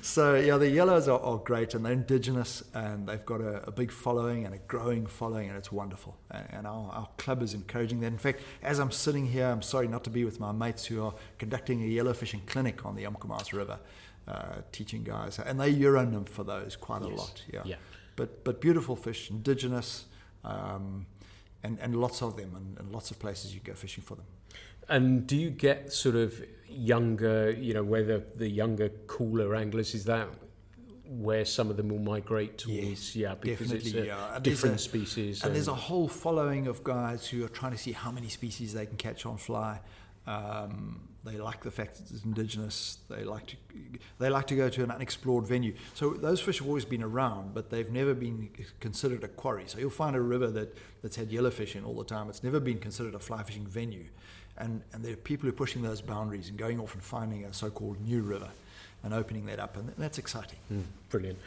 So yeah, the yellows are great, and they're indigenous, and they've got a big following and a growing following, and it's wonderful. And our club is encouraging that. In fact, as I'm sitting here, I'm sorry not to be with my mates who are conducting a yellowfishing clinic on the Umkomaas River. Teaching guys, and they euro nymph for those quite a lot. Yeah. But beautiful fish, indigenous, and lots of them, and lots of places you go fishing for them. And do you get sort of younger, where the younger, cooler anglers, is that where some of them will migrate towards? Yes, because it's a different species. And there's a whole following of guys who are trying to see how many species they can catch on fly. They like the fact that it's indigenous. They like to go to an unexplored venue. So those fish have always been around, but they've never been considered a quarry. So you'll find a river that's had yellowfish in all the time. It's never been considered a fly fishing venue. And there are people who are pushing those boundaries and going off and finding a so-called new river and opening that up, and that's exciting. Brilliant.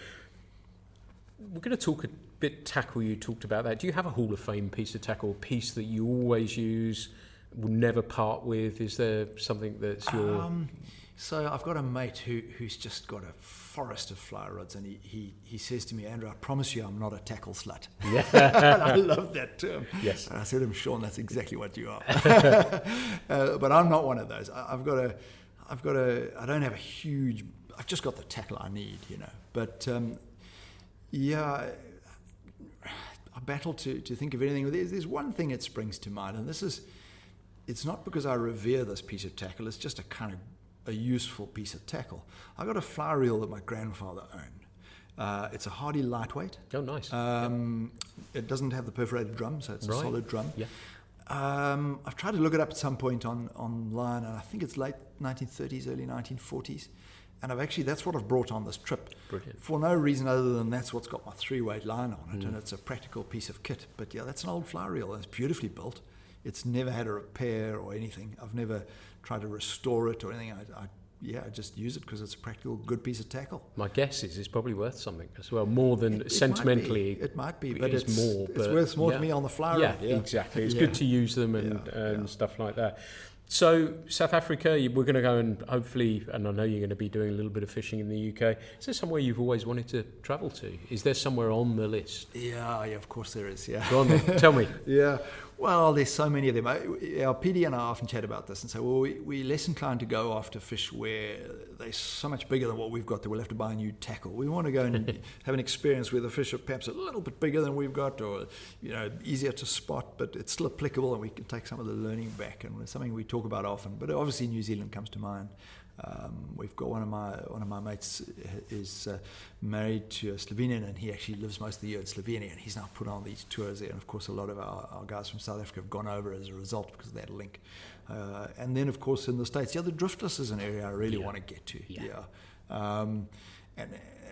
We're going to talk a bit tackle. You talked about that. Do you have a Hall of Fame piece of tackle, a piece that you always use, will never part with? Is there something that's your... So I've got a mate who's just got a forest of fly rods, and he says to me, Andrew, I promise you I'm not a tackle slut. Yeah. And I love that term. Yes. And I said to him, Sean, that's exactly what you are. But I'm not one of those. I don't have a huge... I've just got the tackle I need, But, I battle to think of anything. There's one thing that springs to mind, and this is... It's not because I revere this piece of tackle, it's just a useful piece of tackle. I got a fly reel that my grandfather owned. It's a hardy lightweight. Oh, nice. It doesn't have the perforated drum, so it's a solid drum. Yeah. I've tried to look it up at some point online, and I think it's late 1930s, early 1940s. And that's what I've brought on this trip. Brilliant. For no reason other than that's what's got my 3-weight line on it, and it's a practical piece of kit. But yeah, that's an old fly reel, and it's beautifully built. It's never had a repair or anything. I've never tried to restore it or anything. I just use it because it's a practical, good piece of tackle. My guess is it's probably worth something as well, more than sentimentally. It might be, but it's more. It's worth more to me on the fly rod. Yeah, exactly. It's good to use them and stuff like that. So South Africa, we're going to go and hopefully, and I know you're going to be doing a little bit of fishing in the UK. Is there somewhere you've always wanted to travel to? Is there somewhere on the list? Yeah, of course there is. Yeah. Go on then, tell me. Yeah. Well, there's so many of them. Our PD and I often chat about this and say, well, we're less inclined to go after fish where they're so much bigger than what we've got that we'll have to buy a new tackle. We want to go and have an experience where the fish are perhaps a little bit bigger than we've got, or easier to spot, but it's still applicable, and we can take some of the learning back. And it's something we talk about often. But obviously, New Zealand comes to mind. We've got one of my mates is married to a Slovenian, and he actually lives most of the year in Slovenia, and he's now put on these tours there. And of course, a lot of our guys from South Africa have gone over as a result because of that link. And then, of course, in the States, the driftless is an area I really want to get to. And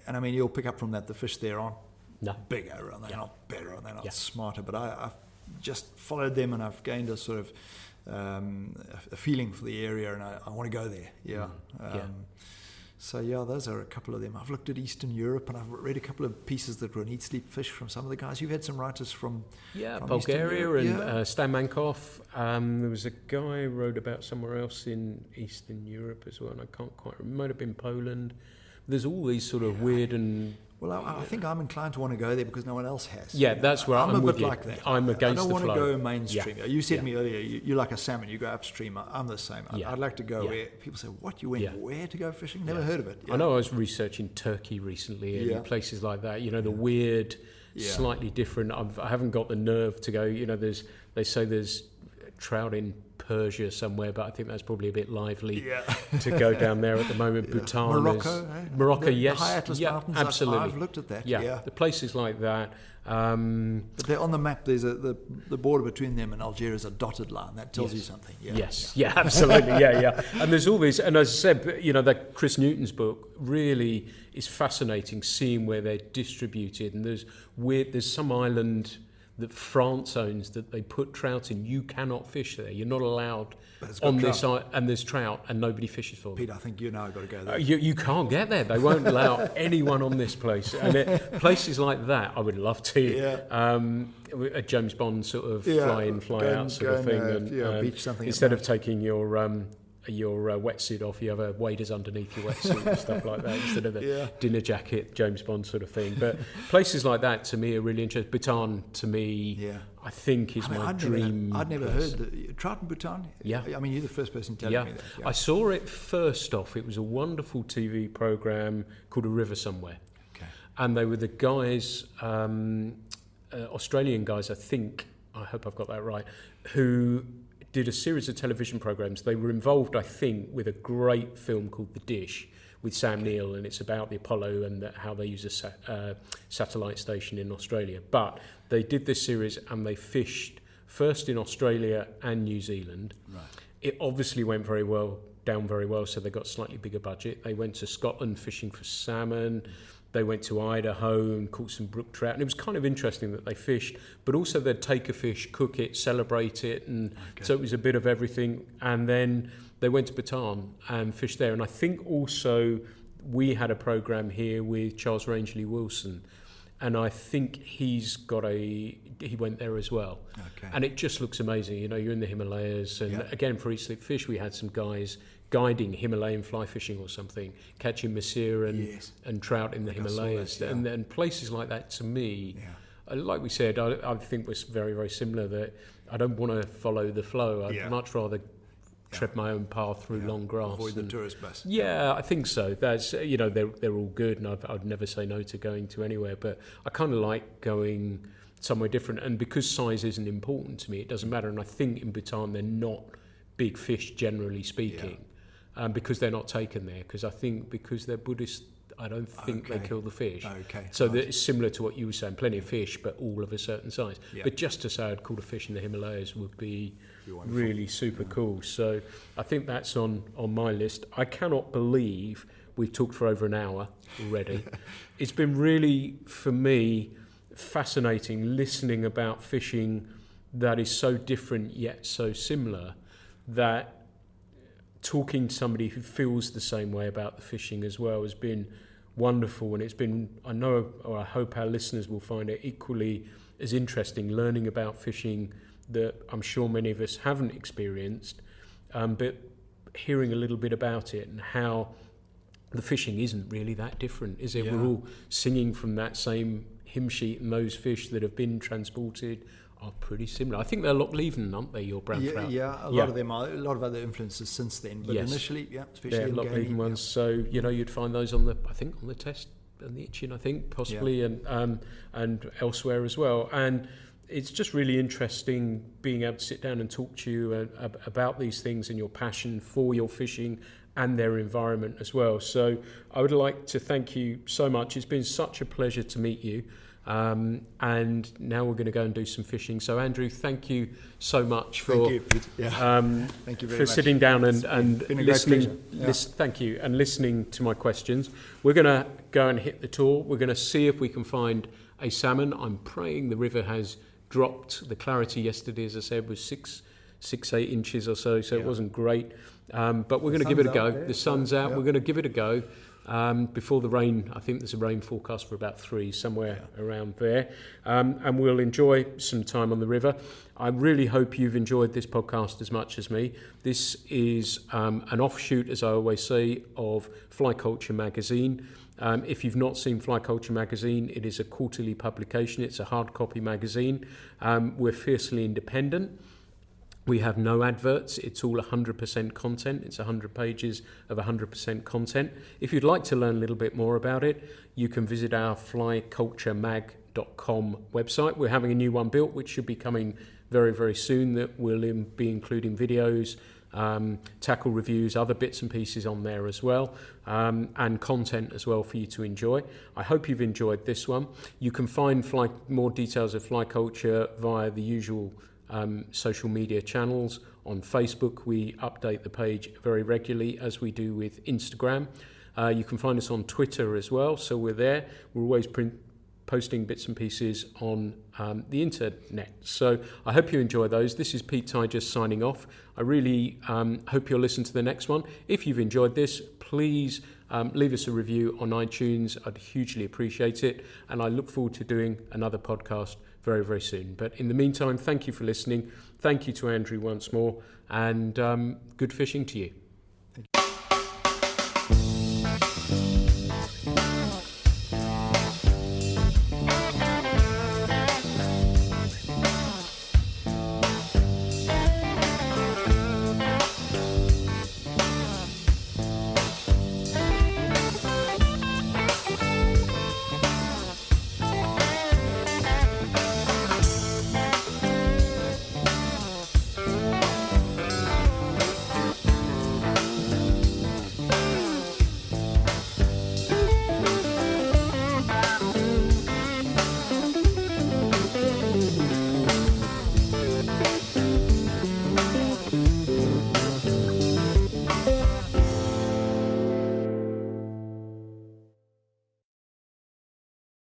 I mean, you'll pick up from that the fish there aren't bigger, and they're not better, and they're not smarter. But I've just followed them, and I've gained a sort of a feeling for the area, and I want to go there. So those are a couple of them. I've looked at Eastern Europe, and I've read a couple of pieces that were eat sleep fish from some of the guys. You've had some writers from Bulgaria and Stan Mankov. There was a guy who wrote about somewhere else in Eastern Europe as well, and I can't quite remember. It might have been Poland. There's all these sort of weird and... Well, I think I'm inclined to want to go there because no one else has. Yeah, that's where I'm a with bit you. Like that. I'm against the flow. I don't want to go mainstream. You said to me earlier, you like a salmon, you go upstream. I'm the same. I'd like to go where people say, what, you went where to go fishing? Never heard of it. I know I was researching Turkey recently and places like that, the weird, slightly different. I haven't got the nerve to go, they say there's trout in Persia somewhere, but I think that's probably a bit lively to go down there at the moment. Bhutan, Morocco, yes, the High Atlas Mountains, absolutely. I've looked at that. The places like that. But they're on the map. There's the border between them and Algeria is a dotted line. That tells you something. Absolutely, And there's all these, and as I said, that Chris Newton's book really is fascinating, seeing where they're distributed. And there's some island that France owns that they put trout in. You cannot fish there. You're not allowed on this island, and there's trout, and nobody fishes for them. Pete, I think you know I've got to go there. You can't get there. They won't allow anyone on this place. And places like that, I would love to. A James Bond sort of fly in, fly out sort of thing. And beach something instead of taking your wetsuit off, you have a waders underneath your wetsuit and stuff like that instead of the dinner jacket James Bond sort of thing. But places like that to me are really interesting. Bhutan to me, I think is my dream. I'd never heard trout in Bhutan. I mean, you're the first person telling me that. I saw it first off. It was a wonderful TV program called A River Somewhere, and they were the guys, Australian guys, I hope I've got that right, who did a series of television programs. They were involved, I think, with a great film called The Dish with Sam Neill, and it's about the Apollo and how they use a satellite station in Australia. But they did this series, and they fished first in Australia and New Zealand. Right. It obviously went down very well, so they got a slightly bigger budget. They went to Scotland fishing for salmon. They went to Idaho and caught some brook trout, and it was kind of interesting that they fished, but also they'd take a fish, cook it, celebrate it, and so it was a bit of everything. And then they went to Bhutan and fished there. And I think also we had a program here with Charles Rangeley Wilson, and I think he went there as well. And it just looks amazing. You're in the Himalayas, and again, for Eat Sleep Fish, we had some guys guiding Himalayan fly fishing or something, catching masir and trout in the Himalayas. And then places like that, to me, like we said, I think was very, very similar, that I don't want to follow the flow. I'd much rather tread my own path through long grass. Avoid the tourist bus. Yeah, I think so. That's, they're all good, and I'd never say no to going to anywhere, but I kind of like going somewhere different. And because size isn't important to me, it doesn't matter. And I think in Bhutan, they're not big fish, generally speaking. Because they're not taken there. Because I think because they're Buddhist, I don't think they kill the fish. So it's similar to what you were saying, plenty of fish, but all of a certain size. But just to say I'd caught a fish in the Himalayas would be really super cool. So I think that's on my list. I cannot believe we've talked for over an hour already. It's been really, for me, fascinating listening about fishing that is so different yet so similar, that talking to somebody who feels the same way about the fishing as well has been wonderful. And it's been, I know, or I hope our listeners will find it equally as interesting, learning about fishing that I'm sure many of us haven't experienced, but hearing a little bit about it and how the fishing isn't really that different, is it? We're all singing from that same hymn sheet, and those fish that have been transported are pretty similar. I think they're Lochleven, aren't they, your brown trout? Yeah, a lot of them are. A lot of other influences since then. But initially, especially in Lochleven gaming, ones. So, you'd find those on the test and the itching, I think, possibly, and elsewhere as well. And it's just really interesting being able to sit down and talk to you about these things and your passion for your fishing and their environment as well. So I would like to thank you so much. It's been such a pleasure to meet you. And now we're going to go and do some fishing. So Andrew, thank you so much for thank you very much. Sitting down and listening. Thank you, and listening to my questions. We're going to go and hit the tour. We're going to see if we can find a salmon. I'm praying the river has dropped. The clarity yesterday, as I said, was 6-8 inches or so it wasn't great. But we're going to give it a go. The sun's out. We're going to give it a go. Before the rain, I think there's a rain forecast for about 3, somewhere around there. And we'll enjoy some time on the river. I really hope you've enjoyed this podcast as much as me. This is an offshoot, as I always say, of Fly Culture magazine. If you've not seen Fly Culture magazine, it is a quarterly publication. It's a hard copy magazine. We're fiercely independent. We have no adverts. It's all 100% content. It's 100 pages of 100% content. If you'd like to learn a little bit more about it, you can visit our flyculturemag.com website. We're having a new one built, which should be coming very, very soon, that will be including videos, tackle reviews, other bits and pieces on there as well, and content as well for you to enjoy. I hope you've enjoyed this one. You can find more details of Fly Culture via the usual social media channels. On Facebook, we update the page very regularly, as we do with Instagram. You can find us on Twitter as well, so we're there. We're always posting bits and pieces on the internet. So I hope you enjoy those. This is Pete Tiger signing off. I really hope you'll listen to the next one. If you've enjoyed this, please leave us a review on iTunes. I'd hugely appreciate it. And I look forward to doing another podcast very, very soon. But in the meantime, thank you for listening. Thank you to Andrew once more, and good fishing to you.